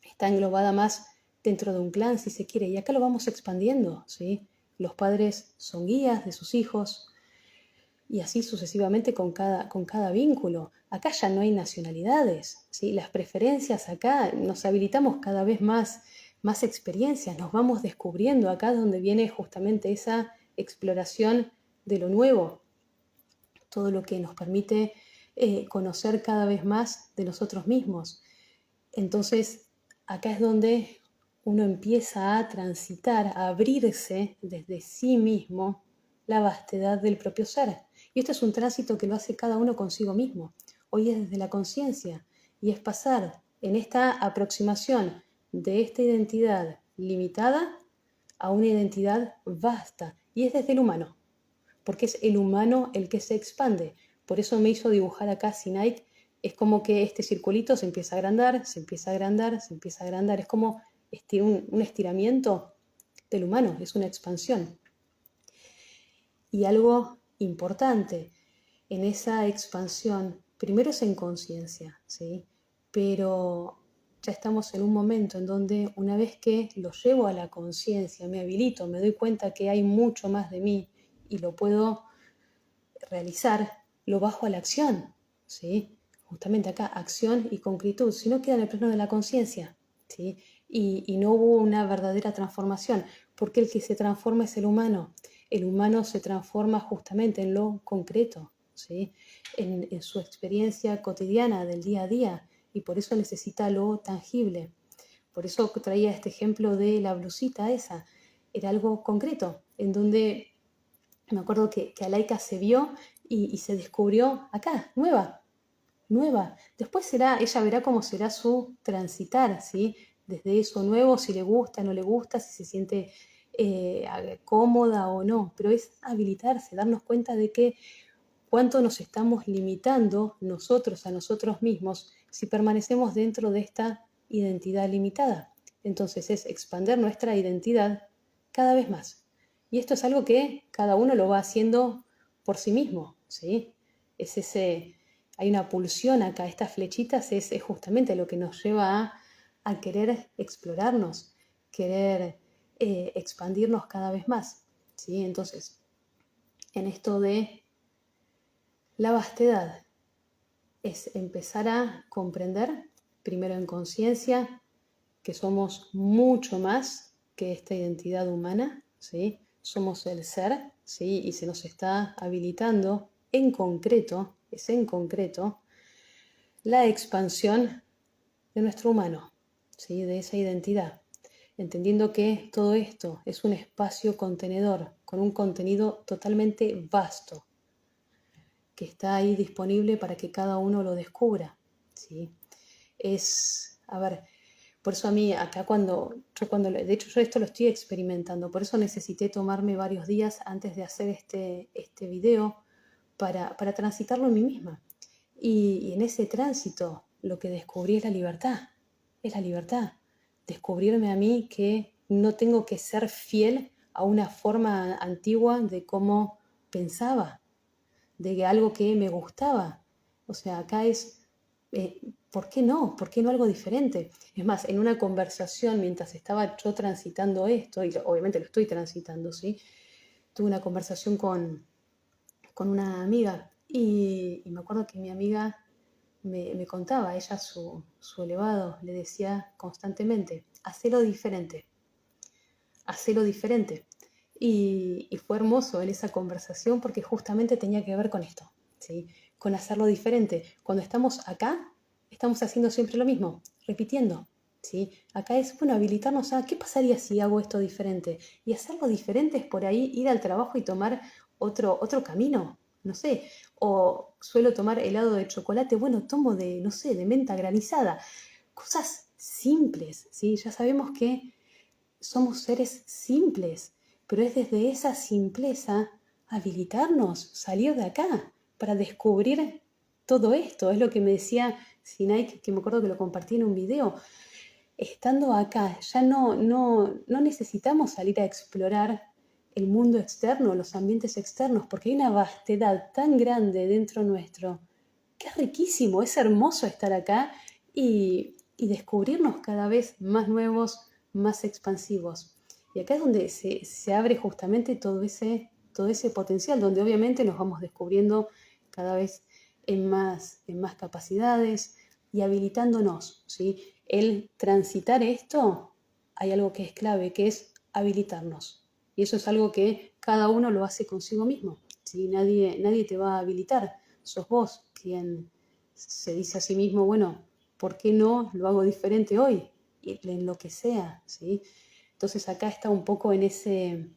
Speaker 1: está englobada más dentro de un clan, si se quiere, y acá lo vamos expandiendo, ¿sí? Los padres son guías de sus hijos y así sucesivamente con cada vínculo. Acá ya no hay nacionalidades, ¿sí? Las preferencias acá nos habilitamos cada vez más experiencias, nos vamos descubriendo acá donde viene justamente esa exploración de lo nuevo, todo lo que nos permite conocer cada vez más de nosotros mismos. Entonces, acá es donde uno empieza a transitar, a abrirse desde sí mismo la vastedad del propio ser. Y esto es un tránsito que lo hace cada uno consigo mismo. Hoy es desde la conciencia y es pasar en esta aproximación de esta identidad limitada a una identidad vasta. Y es desde el humano, porque es el humano el que se expande. Por eso me hizo dibujar acá Sinaik. Es como que este circulito se empieza a agrandar, se empieza a agrandar, se empieza a agrandar. Es como un estiramiento del humano, es una expansión. Y algo importante en esa expansión, primero es en conciencia, ¿sí? Pero ya estamos en un momento en donde una vez que lo llevo a la conciencia, me habilito, me doy cuenta que hay mucho más de mí y lo puedo realizar, lo bajo a la acción, ¿sí? Justamente acá, acción y concretud, si no queda en el plano de la conciencia, ¿sí? Y no hubo una verdadera transformación, porque el que se transforma es el humano se transforma justamente en lo concreto, ¿sí? En su experiencia cotidiana del día a día, y por eso necesita lo tangible. Por eso traía este ejemplo de la blusita esa, era algo concreto, en donde me acuerdo que Alaika se vio y se descubrió acá, nueva. Después ella verá cómo será su transitar, ¿sí? Desde eso nuevo, si le gusta, no le gusta, si se siente cómoda o no. Pero es habilitarse, darnos cuenta de que cuánto nos estamos limitando nosotros a nosotros mismos si permanecemos dentro de esta identidad limitada. Entonces es expandir nuestra identidad cada vez más. Y esto es algo que cada uno lo va haciendo por sí mismo, ¿sí? Hay una pulsión acá, estas flechitas es justamente lo que nos lleva a querer explorarnos, querer expandirnos cada vez más, ¿sí? Entonces, en esto de la vastedad es empezar a comprender, primero en conciencia, que somos mucho más que esta identidad humana, ¿sí? Somos el ser, ¿sí? Y se nos está habilitando en concreto, es en concreto, la expansión de nuestro humano, ¿sí? De esa identidad, entendiendo que todo esto es un espacio contenedor con un contenido totalmente vasto, que está ahí disponible para que cada uno lo descubra, ¿sí? A ver, por eso a mí acá de hecho yo esto lo estoy experimentando, por eso necesité tomarme varios días antes de hacer este video para transitarlo en mí misma. Y en ese tránsito lo que descubrí es la libertad, descubrirme a mí que no tengo que ser fiel a una forma antigua de cómo pensaba, de algo que me gustaba. O sea, acá es, ¿por qué no? ¿Por qué no algo diferente? Es más, en una conversación, mientras estaba yo transitando esto, y obviamente lo estoy transitando, ¿sí? Tuve una conversación con una amiga y me acuerdo que mi amiga me contaba, ella su elevado le decía constantemente, hacelo diferente, hacelo diferente. Y fue hermoso en esa conversación porque justamente tenía que ver con esto, ¿sí? Con hacerlo diferente. Cuando estamos acá, estamos haciendo siempre lo mismo, repitiendo, ¿sí? Acá es, bueno, habilitarnos a qué pasaría si hago esto diferente. Y hacerlo diferente es por ahí ir al trabajo y tomar otro camino, no sé, o suelo tomar helado de chocolate, bueno, tomo de, no sé, de menta granizada. Cosas simples, ¿sí? Ya sabemos que somos seres simples, pero es desde esa simpleza habilitarnos, salir de acá para descubrir todo esto. Es lo que me decía Sinaik, que me acuerdo que lo compartí en un video. Estando acá, ya no necesitamos salir a explorar el mundo externo, los ambientes externos, porque hay una vastedad tan grande dentro nuestro, que es riquísimo, es hermoso estar acá y descubrirnos cada vez más nuevos, más expansivos. Y acá es donde se abre justamente todo ese potencial, donde obviamente nos vamos descubriendo cada vez en más capacidades y habilitándonos, ¿sí? El transitar esto, hay algo que es clave, que es habilitarnos. Y eso es algo que cada uno lo hace consigo mismo, ¿sí? Nadie te va a habilitar, sos vos quien se dice a sí mismo, bueno, ¿por qué no lo hago diferente hoy? Y en lo que sea, ¿sí? Entonces acá está un poco en ese...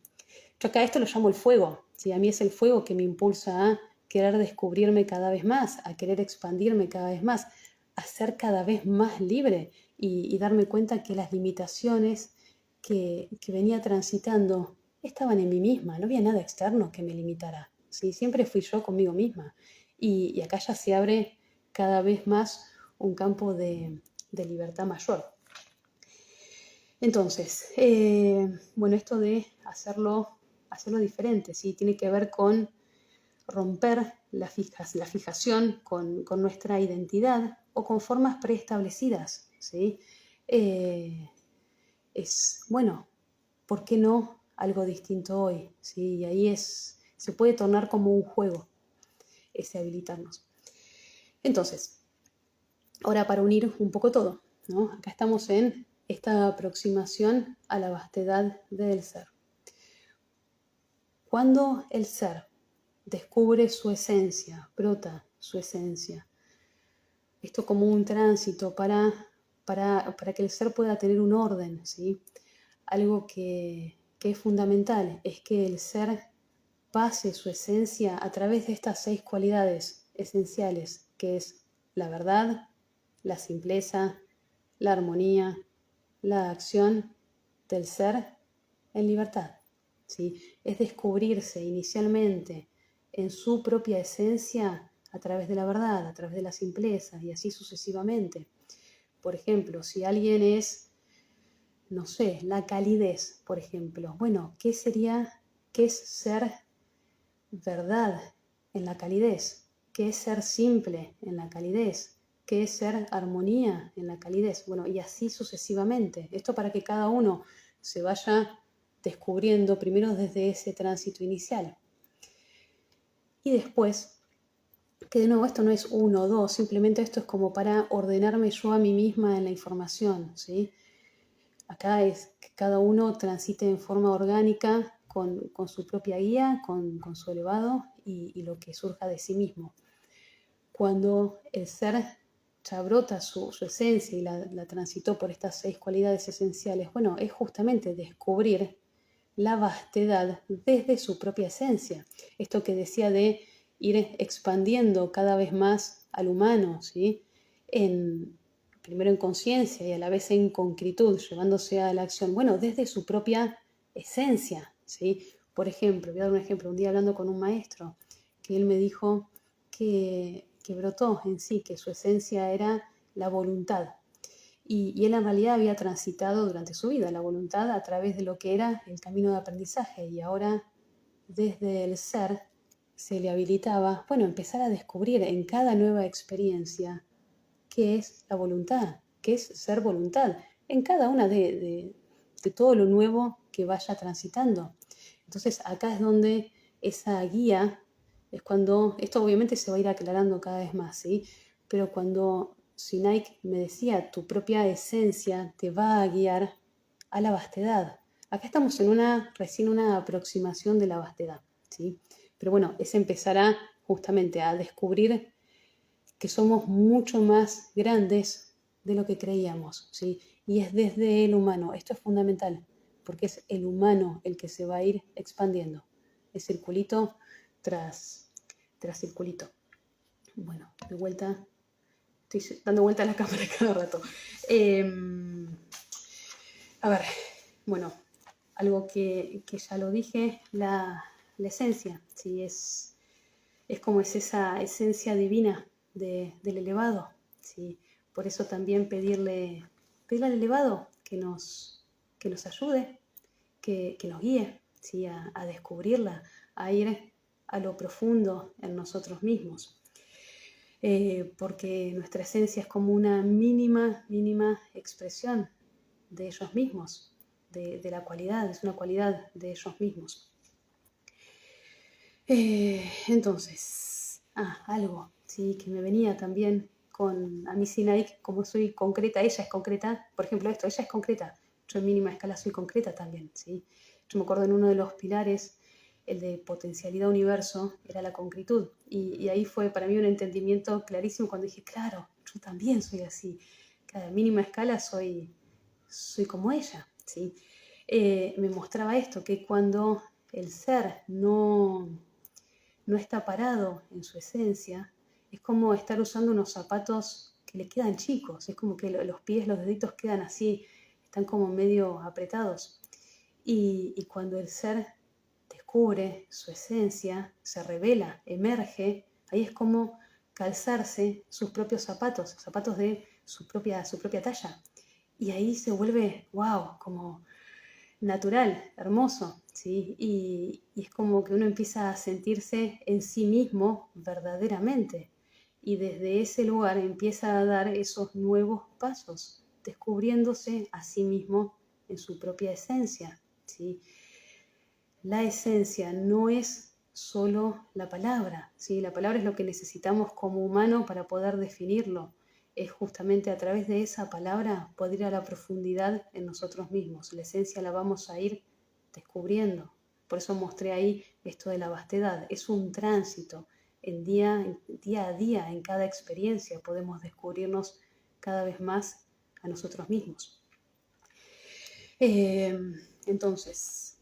Speaker 1: Yo acá esto lo llamo el fuego, ¿sí? A mí es el fuego que me impulsa a querer descubrirme cada vez más, a querer expandirme cada vez más, a ser cada vez más libre y darme cuenta que las limitaciones que venía transitando estaban en mí misma, no había nada externo que me limitara, ¿sí? Siempre fui yo conmigo misma. Y acá ya se abre cada vez más un campo de libertad mayor. Entonces, bueno, esto de hacerlo diferente, ¿sí? Tiene que ver con romper la fijación con nuestra identidad o con formas preestablecidas, ¿sí? Bueno, ¿por qué no algo distinto hoy? ¿Sí? Y ahí se puede tornar como un juego ese habilitarnos. Entonces, ahora para unir un poco todo, ¿no? Acá estamos en esta aproximación a la vastedad del ser. Cuando el ser descubre su esencia, brota su esencia, esto como un tránsito para que el ser pueda tener un orden, ¿sí? Algo que es fundamental es que el ser pase su esencia a través de estas 6 cualidades esenciales, que es la verdad, la simpleza, la armonía, la acción del ser en libertad, ¿sí? Es descubrirse inicialmente en su propia esencia a través de la verdad, a través de la simpleza y así sucesivamente. Por ejemplo, si alguien es, no sé, la calidez, por ejemplo, bueno, ¿qué es ser verdad en la calidez? ¿Qué es ser simple en la calidez? ¿Qué es ser armonía en la calidez? Bueno, y así sucesivamente. Esto para que cada uno se vaya descubriendo primero desde ese tránsito inicial. Y después, que de nuevo esto no es 1 o 2, simplemente esto es como para ordenarme yo a mí misma en la información, ¿sí? Acá es que cada uno transite en forma orgánica con su propia guía, con su elevado y lo que surja de sí mismo. Cuando el ser ya brota su esencia y la transitó por estas 6 cualidades esenciales, bueno, es justamente descubrir la vastedad desde su propia esencia. Esto que decía de ir expandiendo cada vez más al humano, ¿sí? Primero en conciencia y a la vez en concretud, llevándose a la acción, bueno, desde su propia esencia, ¿sí? Por ejemplo, voy a dar un ejemplo, un día hablando con un maestro, que él me dijo que brotó en sí, que su esencia era la voluntad. Y él en realidad había transitado durante su vida la voluntad a través de lo que era el camino de aprendizaje y ahora desde el ser se le habilitaba, bueno, empezar a descubrir en cada nueva experiencia qué es la voluntad, qué es ser voluntad, en cada una de todo lo nuevo que vaya transitando. Entonces acá es donde esa guía, es cuando, esto obviamente se va a ir aclarando cada vez más, ¿sí? Pero cuando Sinaik me decía, tu propia esencia te va a guiar a la vastedad. Acá estamos en recién una aproximación de la vastedad, ¿sí? Pero bueno, es empezar justamente a descubrir que somos mucho más grandes de lo que creíamos, ¿sí? Y es desde el humano. Esto es fundamental, porque es el humano el que se va a ir expandiendo. El circulito tras circulito. Bueno, de vuelta, estoy dando vuelta a la cámara cada rato. A ver, bueno, algo que ya lo dije, la esencia, ¿sí? Es como es esa esencia divina del elevado, ¿sí? Por eso también pedirle al elevado que nos ayude, que nos guíe, ¿sí? a descubrirla, a ir a lo profundo en nosotros mismos. Porque nuestra esencia es como una mínima expresión de ellos mismos, de la cualidad, es una cualidad de ellos mismos. Entonces, algo, ¿sí? Que me venía también con a mí Sinai, como soy concreta, ella es concreta, por ejemplo esto, ella es concreta, yo en mínima escala soy concreta también, ¿sí? Yo me acuerdo en uno de los pilares, el de potencialidad universo, era la concretud, y ahí fue para mí un entendimiento clarísimo cuando dije, claro, yo también soy así, cada mínima escala soy como ella, ¿sí? Me mostraba esto, que cuando el ser no está parado en su esencia, es como estar usando unos zapatos que le quedan chicos, es como que los pies, los deditos quedan así, están como medio apretados. Y cuando el ser descubre su esencia, se revela, emerge, ahí es como calzarse sus propios zapatos de su propia talla. Y ahí se vuelve, wow, como natural, hermoso, ¿sí? Y es como que uno empieza a sentirse en sí mismo verdaderamente. Y desde ese lugar empieza a dar esos nuevos pasos, descubriéndose a sí mismo en su propia esencia, ¿sí? La esencia no es solo la palabra, ¿sí? La palabra es lo que necesitamos como humano para poder definirlo. Es justamente a través de esa palabra poder ir a la profundidad en nosotros mismos. La esencia la vamos a ir descubriendo. Por eso mostré ahí esto de la vastedad. Es un tránsito. En día a día, en cada experiencia, podemos descubrirnos cada vez más a nosotros mismos. Entonces,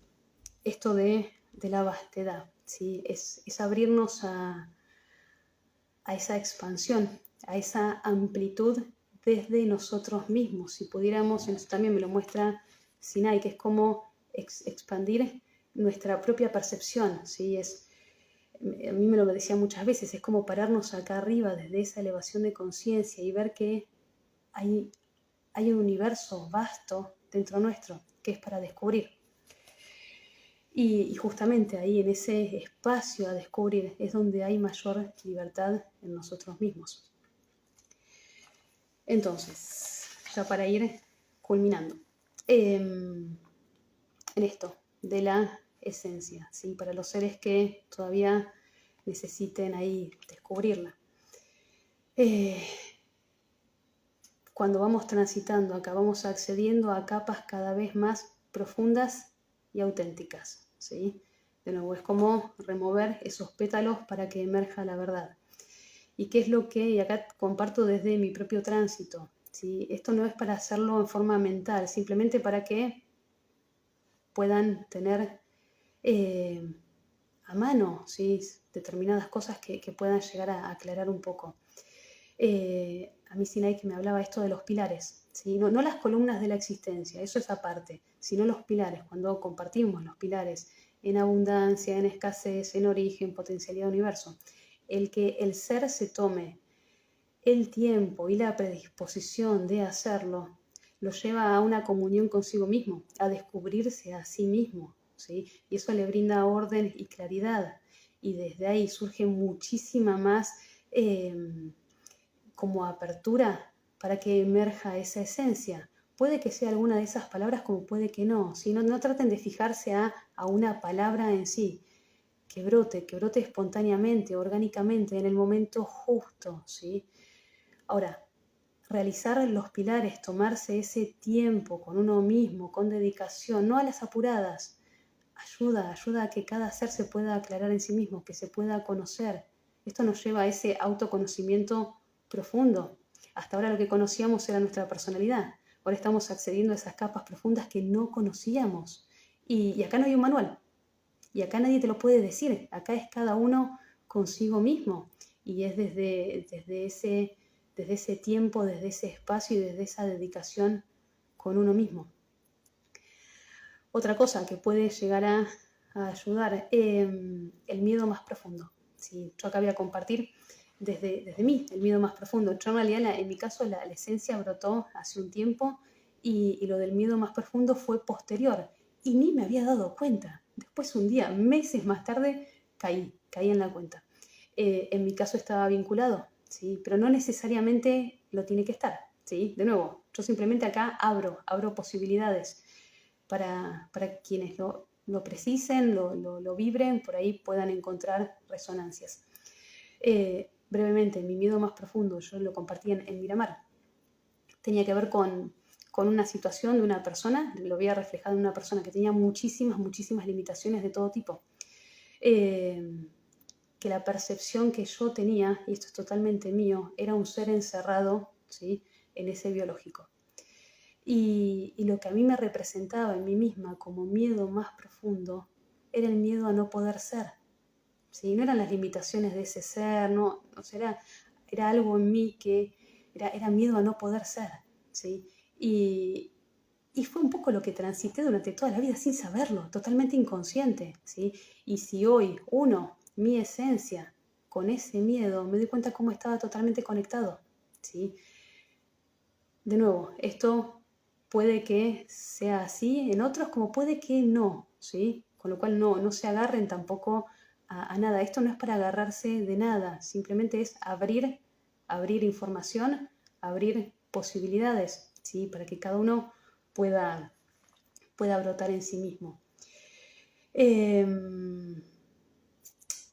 Speaker 1: esto de la vastedad, ¿sí? Es abrirnos a esa expansión, a esa amplitud desde nosotros mismos. Si pudiéramos, eso también me lo muestra Sinai, que es como expandir nuestra propia percepción, ¿sí? A mí me lo decía muchas veces, es como pararnos acá arriba desde esa elevación de conciencia y ver que hay un universo vasto dentro nuestro que es para descubrir. Y justamente ahí, en ese espacio a descubrir, es donde hay mayor libertad en nosotros mismos. Entonces, ya para ir culminando, en esto de la esencia, ¿sí? Para los seres que todavía necesiten ahí descubrirla. Cuando vamos transitando acá, vamos accediendo a capas cada vez más profundas y auténticas, ¿sí? De nuevo, es como remover esos pétalos para que emerja la verdad. ¿Y qué es lo que, y acá comparto desde mi propio tránsito, ¿sí? Esto no es para hacerlo en forma mental, simplemente para que puedan tener a mano, ¿sí? Determinadas cosas que puedan llegar a aclarar un poco. A mí Sinai que me hablaba esto de los pilares, ¿sí? No las columnas de la existencia, eso es aparte, sino los pilares, cuando compartimos los pilares en abundancia, en escasez, en origen, potencialidad, universo. El que el ser se tome el tiempo y la predisposición de hacerlo, lo lleva a una comunión consigo mismo, a descubrirse a sí mismo, ¿sí? Y eso le brinda orden y claridad. Y desde ahí surge muchísima más como apertura para que emerja esa esencia. Puede que sea alguna de esas palabras como puede que no. ¿Sí? No traten de fijarse a una palabra en sí. Que brote espontáneamente, orgánicamente, en el momento justo, ¿sí? Ahora, realizar los pilares, tomarse ese tiempo con uno mismo, con dedicación, no a las apuradas, ayuda a que cada ser se pueda aclarar en sí mismo, que se pueda conocer. Esto nos lleva a ese autoconocimiento profundo. Hasta ahora lo que conocíamos era nuestra personalidad. Ahora estamos accediendo a esas capas profundas que no conocíamos. Y acá no hay un manual. Y acá nadie te lo puede decir. Acá es cada uno consigo mismo. Y es desde ese tiempo, desde ese espacio y desde esa dedicación con uno mismo. Otra cosa que puede llegar a ayudar, el miedo más profundo. ¿Sí? Yo acá voy a compartir desde mí el miedo más profundo. Yo en realidad, en mi caso, la esencia brotó hace un tiempo y lo del miedo más profundo fue posterior. Y ni me había dado cuenta. Después un día, meses más tarde, caí en la cuenta. En mi caso estaba vinculado, ¿sí? Pero no necesariamente lo tiene que estar. ¿Sí? De nuevo, yo simplemente acá abro posibilidades para quienes lo precisen, lo vibren, por ahí puedan encontrar resonancias. Brevemente, mi miedo más profundo, yo lo compartí en Miramar, tenía que ver con una situación de una persona, lo había reflejado en una persona que tenía muchísimas limitaciones de todo tipo. Que la percepción que yo tenía, y esto es totalmente mío, era un ser encerrado, ¿sí?, en ese biológico. Y lo que a mí me representaba en mí misma como miedo más profundo era el miedo a no poder ser. ¿Sí? No eran las limitaciones de ese ser, no, o sea, era algo en mí que era miedo a no poder ser. ¿Sí? Y fue un poco lo que transité durante toda la vida sin saberlo, totalmente inconsciente. ¿Sí? Y si hoy mi esencia, con ese miedo, me doy cuenta cómo estaba totalmente conectado. ¿Sí? De nuevo, esto puede que sea así en otros, como puede que no, ¿sí? Con lo cual no se agarren tampoco a nada. Esto no es para agarrarse de nada, simplemente es abrir información, abrir posibilidades, ¿sí? Para que cada uno pueda brotar en sí mismo.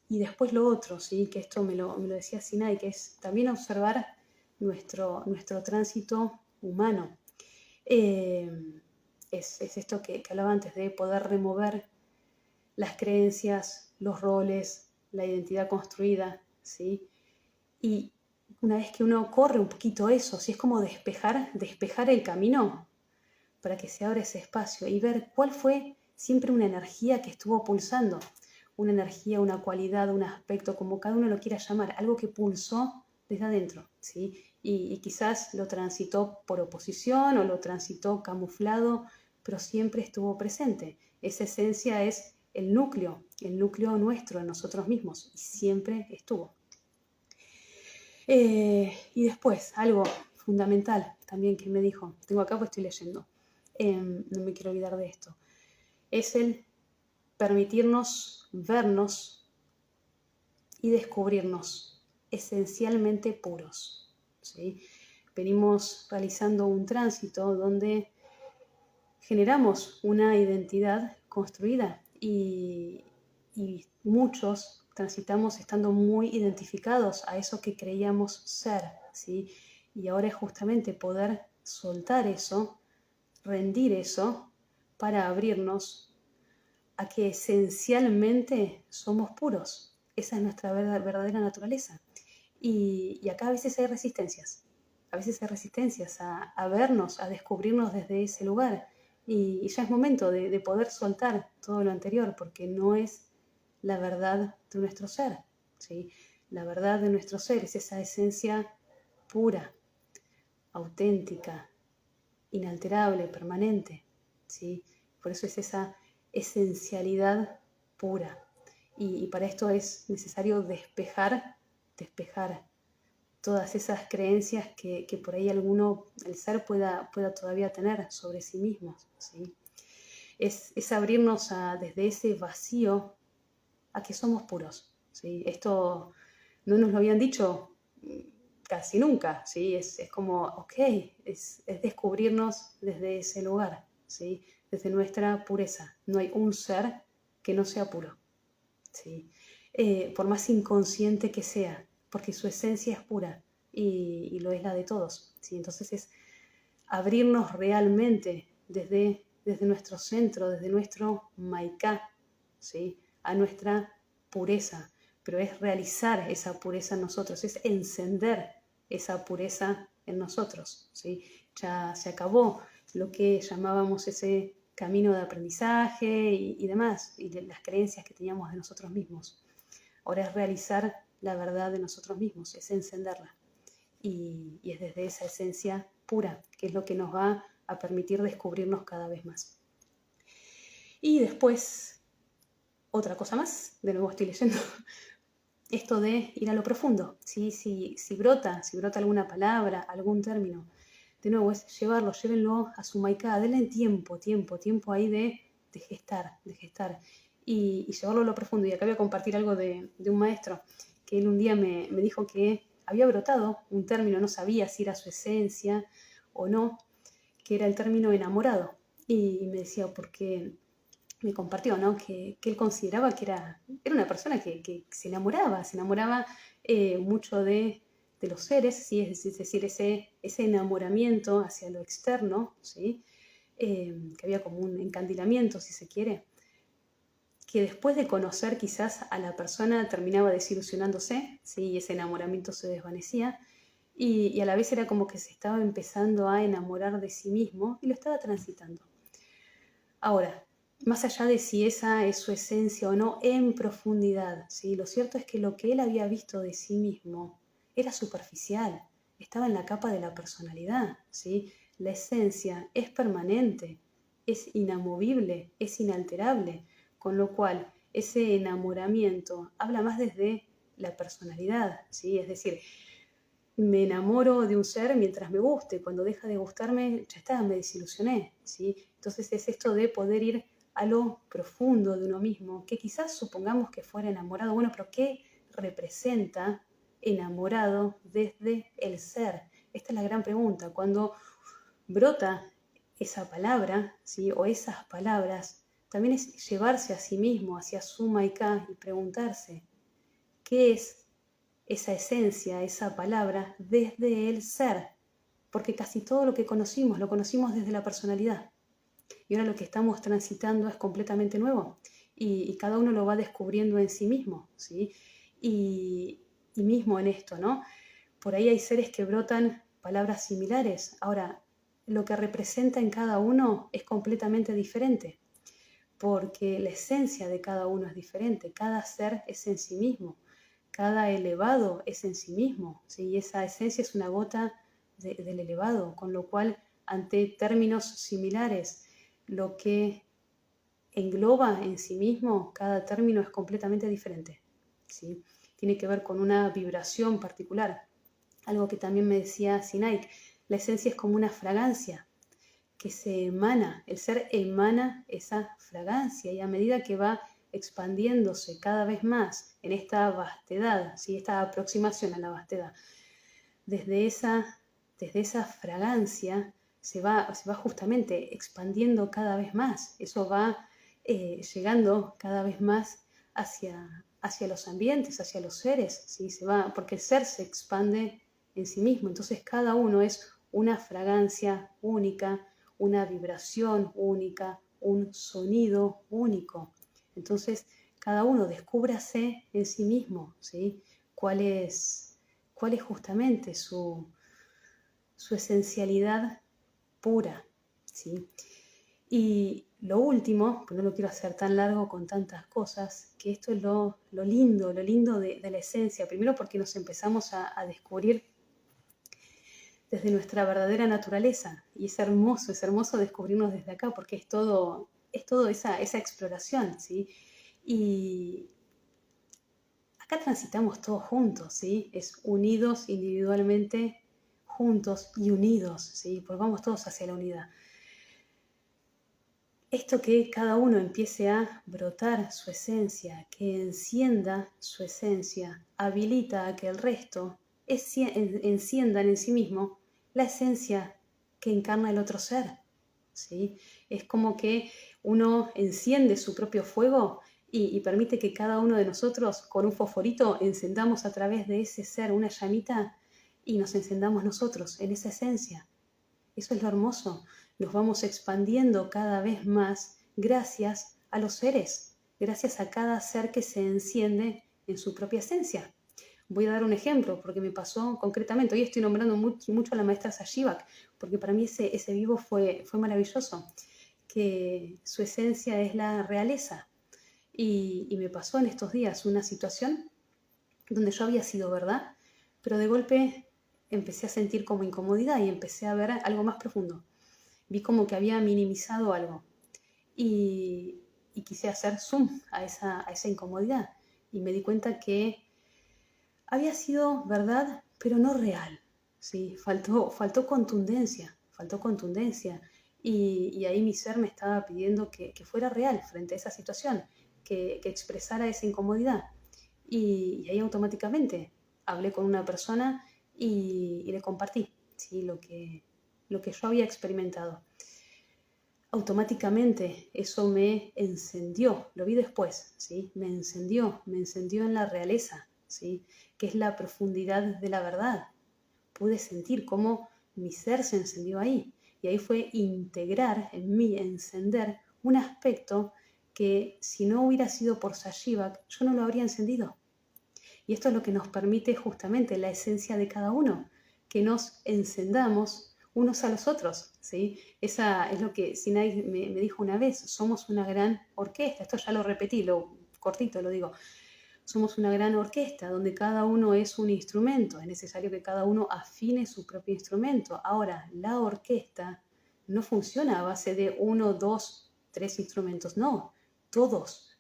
Speaker 1: Y después lo otro, ¿sí? Que esto me lo decía Sinai, que es también observar nuestro tránsito humano. Es esto que hablaba antes, de poder remover las creencias, los roles, la identidad construida, ¿sí? Y una vez que uno corre un poquito eso, ¿sí? Es como despejar el camino para que se abra ese espacio y ver cuál fue siempre una energía que estuvo pulsando, una energía, una cualidad, un aspecto, como cada uno lo quiera llamar, algo que pulsó desde adentro, ¿sí? Y quizás lo transitó por oposición o lo transitó camuflado, pero siempre estuvo presente. Esa esencia es el núcleo nuestro, en nosotros mismos, y siempre estuvo. Y después, algo fundamental también que me dijo, tengo acá pues estoy leyendo, no me quiero olvidar de esto, es el permitirnos vernos y descubrirnos esencialmente puros, ¿sí? Venimos realizando un tránsito donde generamos una identidad construida y muchos transitamos estando muy identificados a eso que creíamos ser, ¿sí? Y ahora es justamente poder soltar eso, rendir eso, para abrirnos a que esencialmente somos puros. Esa es nuestra verdadera naturaleza. Y acá a veces hay resistencias. A veces hay resistencias a vernos, a descubrirnos desde ese lugar. Y ya es momento de poder soltar todo lo anterior, porque no es la verdad de nuestro ser, ¿sí? La verdad de nuestro ser es esa esencia pura, auténtica, inalterable, permanente, ¿sí? Por eso es esa esencialidad pura. Y para esto es necesario despejar todas esas creencias que por ahí el ser pueda todavía tener sobre sí mismo, ¿sí? Es abrirnos desde ese vacío a que somos puros, ¿sí? Esto no nos lo habían dicho casi nunca, ¿sí? Es como, ok, es descubrirnos desde ese lugar, ¿sí? Desde nuestra pureza. No hay un ser que no sea puro, ¿sí? Por más inconsciente que sea, porque su esencia es pura y lo es la de todos, ¿sí? Entonces es abrirnos realmente desde nuestro centro, desde nuestro Maika, ¿sí? A nuestra pureza, pero es realizar esa pureza en nosotros, es encender esa pureza en nosotros, ¿sí? Ya se acabó lo que llamábamos ese camino de aprendizaje y demás, y de las creencias que teníamos de nosotros mismos. ahora es realizar la verdad de nosotros mismos, es encenderla. Y es desde esa esencia pura, que es lo que nos va a permitir descubrirnos cada vez más. Y después, otra cosa más, de nuevo estoy leyendo, esto de ir a lo profundo, ¿sí? Si brota alguna palabra, algún término, de nuevo es llévenlo a su maicá, denle tiempo ahí de gestar, y llevarlo a lo profundo. Y acá voy a compartir algo de un maestro, que él un día me dijo que había brotado un término, no sabía si era su esencia o no, que era el término enamorado. Y me decía, porque me compartió, ¿no? Que él consideraba que era una persona que se enamoraba mucho de los seres, ¿sí? Es decir, ese enamoramiento hacia lo externo, ¿sí? Que había como un encandilamiento, si se quiere, que después de conocer quizás a la persona terminaba desilusionándose, ¿sí? Y ese enamoramiento se desvanecía, y a la vez era como que se estaba empezando a enamorar de sí mismo y lo estaba transitando. Ahora, más allá de si esa es su esencia o no, en profundidad, ¿sí? Lo cierto es que lo que él había visto de sí mismo era superficial, estaba en la capa de la personalidad, ¿sí? La esencia es permanente, es inamovible, es inalterable, con lo cual ese enamoramiento habla más desde la personalidad, ¿sí? Es decir, me enamoro de un ser mientras me guste, cuando deja de gustarme, ya está, me desilusioné, ¿sí? Entonces es esto de poder ir a lo profundo de uno mismo, que quizás supongamos que fuera enamorado, bueno, pero ¿qué representa enamorado desde el ser? Esta es la gran pregunta. Cuando brota esa palabra, ¿sí? O esas palabras, también es llevarse a sí mismo, hacia su maicá, y preguntarse, ¿qué es esa esencia, esa palabra, desde el ser? Porque casi todo lo que conocimos, lo conocimos desde la personalidad. Y ahora lo que estamos transitando es completamente nuevo. Y cada uno lo va descubriendo en sí mismo, ¿sí? Y mismo en esto, ¿no? Por ahí hay seres que brotan palabras similares. Ahora, lo que representa en cada uno es completamente diferente, porque la esencia de cada uno es diferente. Cada ser es en sí mismo. Cada elevado es en sí mismo, ¿sí? Y esa esencia es una gota del elevado, con lo cual, ante términos similares, lo que engloba en sí mismo, cada término es completamente diferente, ¿sí? Tiene que ver con una vibración particular. Algo que también me decía Sinaik, la esencia es como una fragancia que se emana, el ser emana esa fragancia, y a medida que va expandiéndose cada vez más en esta vastedad, ¿sí? Esta aproximación a la vastedad, desde esa fragancia se va justamente expandiendo cada vez más. Eso va llegando cada vez más hacia los ambientes, hacia los seres, ¿sí? Porque el ser se expande en sí mismo. Entonces cada uno es una fragancia única, una vibración única, un sonido único. Entonces cada uno descúbrase en sí mismo, ¿sí? ¿Cuál es justamente su esencialidad pura, ¿sí? Y lo último, pues no lo quiero hacer tan largo con tantas cosas, que esto es lo lindo de la esencia. Primero porque nos empezamos a descubrir desde nuestra verdadera naturaleza, y es hermoso descubrirnos desde acá, porque es todo esa exploración, ¿sí? Y acá transitamos todos juntos, ¿sí? Es unidos individualmente, juntos y unidos, ¿sí? Porque vamos todos hacia la unidad. Esto que cada uno empiece a brotar su esencia, que encienda su esencia, habilita a que el resto enciendan en sí mismo la esencia que encarna el otro ser, ¿sí? Es como que uno enciende su propio fuego y permite que cada uno de nosotros con un fosforito encendamos a través de ese ser una llamita y nos encendamos nosotros en esa esencia. Eso es lo hermoso. Nos vamos expandiendo cada vez más gracias a los seres, gracias a cada ser que se enciende en su propia esencia. Voy a dar un ejemplo porque me pasó concretamente. Hoy estoy nombrando mucho a la maestra Sashivak, porque para mí ese vivo fue maravilloso, que su esencia es la realeza. Y me pasó en estos días una situación donde yo había sido verdad, pero de golpe empecé a sentir como incomodidad y empecé a ver algo más profundo. Vi como que había minimizado algo y quise hacer zoom a esa incomodidad y me di cuenta que había sido verdad, pero no real. ¿Sí? Faltó contundencia. Y ahí mi ser me estaba pidiendo que fuera real frente a esa situación, que expresara esa incomodidad. Y ahí automáticamente hablé con una persona y le compartí, ¿sí? lo que yo había experimentado. Automáticamente eso me encendió, lo vi después, ¿sí? Me encendió en la realeza, ¿sí? Que es la profundidad de la verdad. Pude sentir cómo mi ser se encendió ahí. Y ahí fue integrar en mí, encender un aspecto que si no hubiera sido por Sashivak, yo no lo habría encendido. Y esto es lo que nos permite justamente la esencia de cada uno, que nos encendamos unos a los otros, ¿sí? Esa es lo que Sinai me dijo una vez, somos una gran orquesta, esto ya lo repetí, cortito lo digo, somos una gran orquesta donde cada uno es un instrumento, es necesario que cada uno afine su propio instrumento. Ahora, la orquesta no funciona a base de 1, 2, 3 instrumentos, no, todos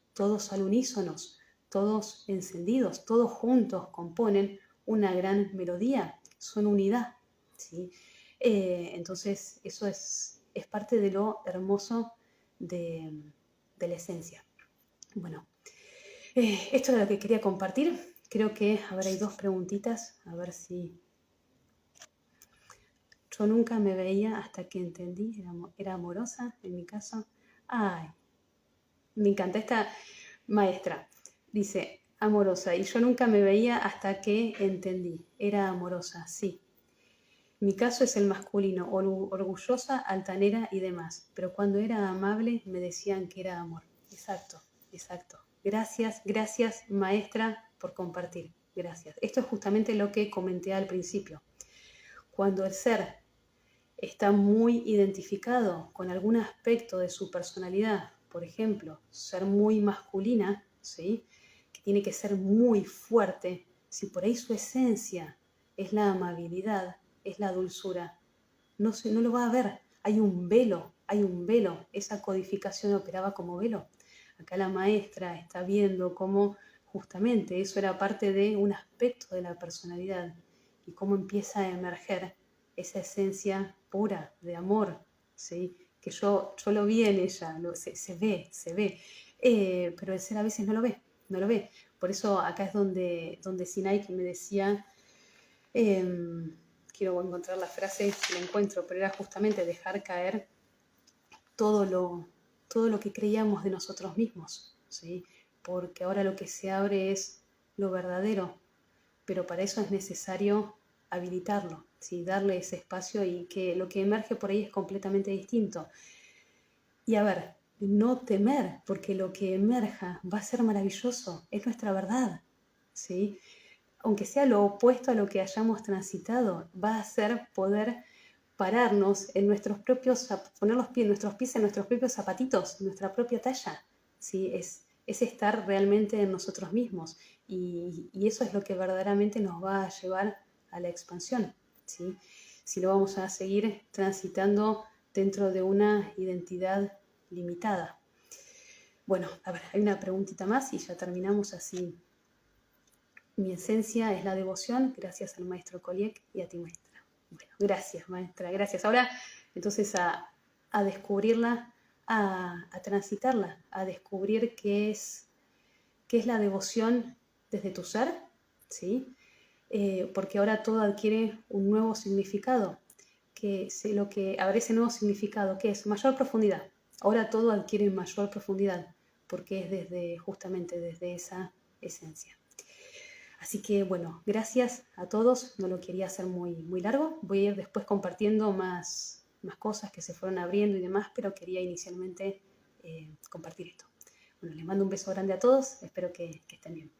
Speaker 1: al unísonos, todos encendidos, todos juntos componen una gran melodía, son unidad, ¿sí? Entonces, eso es parte de lo hermoso de la esencia. Bueno, esto era lo que quería compartir. Creo que, a ver, hay 2 preguntitas, a ver si... Yo nunca me veía hasta que entendí, era amorosa en mi caso. Ay, me encanta esta maestra. Dice, amorosa, y yo nunca me veía hasta que entendí, era amorosa, sí. Mi caso es el masculino, orgullosa, altanera y demás, pero cuando era amable me decían que era amor. Exacto. Gracias, maestra, por compartir. Gracias. Esto es justamente lo que comenté al principio. Cuando el ser está muy identificado con algún aspecto de su personalidad, por ejemplo, ser muy masculina, ¿sí? Que tiene que ser muy fuerte, si por ahí su esencia es la amabilidad, es la dulzura, no lo va a ver. Hay un velo, esa codificación operaba como velo. Acá la maestra está viendo cómo justamente eso era parte de un aspecto de la personalidad y cómo empieza a emerger esa esencia pura de amor, ¿sí? Que yo lo vi en ella, se ve, pero el ser a veces no lo ve. Por eso acá es donde Sinai me decía, quiero encontrar la frase si la encuentro, pero era justamente dejar caer todo lo que creíamos de nosotros mismos, ¿sí? Porque ahora lo que se abre es lo verdadero, pero para eso es necesario habilitarlo, ¿sí? Darle ese espacio y que lo que emerge por ahí es completamente distinto. Y a ver, no temer, porque lo que emerja va a ser maravilloso, es nuestra verdad, ¿sí? Aunque sea lo opuesto a lo que hayamos transitado, va a ser poder pararnos en nuestros propios, poner nuestros pies en nuestros propios zapatitos, nuestra propia talla, ¿sí? Es estar realmente en nosotros mismos y eso es lo que verdaderamente nos va a llevar a la expansión, ¿sí? Si lo vamos a seguir transitando dentro de una identidad limitada. Bueno, a ver, hay una preguntita más y ya terminamos así. Mi esencia es la devoción, gracias al maestro Koliek y a ti, maestra. Bueno, gracias, maestra, gracias. Ahora, entonces, a descubrirla, a transitarla, a descubrir qué es la devoción desde tu ser, ¿sí? Porque ahora todo adquiere un nuevo significado, habrá ese nuevo significado, que es mayor profundidad. Ahora todo adquiere mayor profundidad, porque es justamente desde esa esencia. Así que bueno, gracias a todos, no lo quería hacer muy largo, voy a ir después compartiendo más cosas que se fueron abriendo y demás, pero quería inicialmente compartir esto. Bueno, les mando un beso grande a todos, espero que estén bien.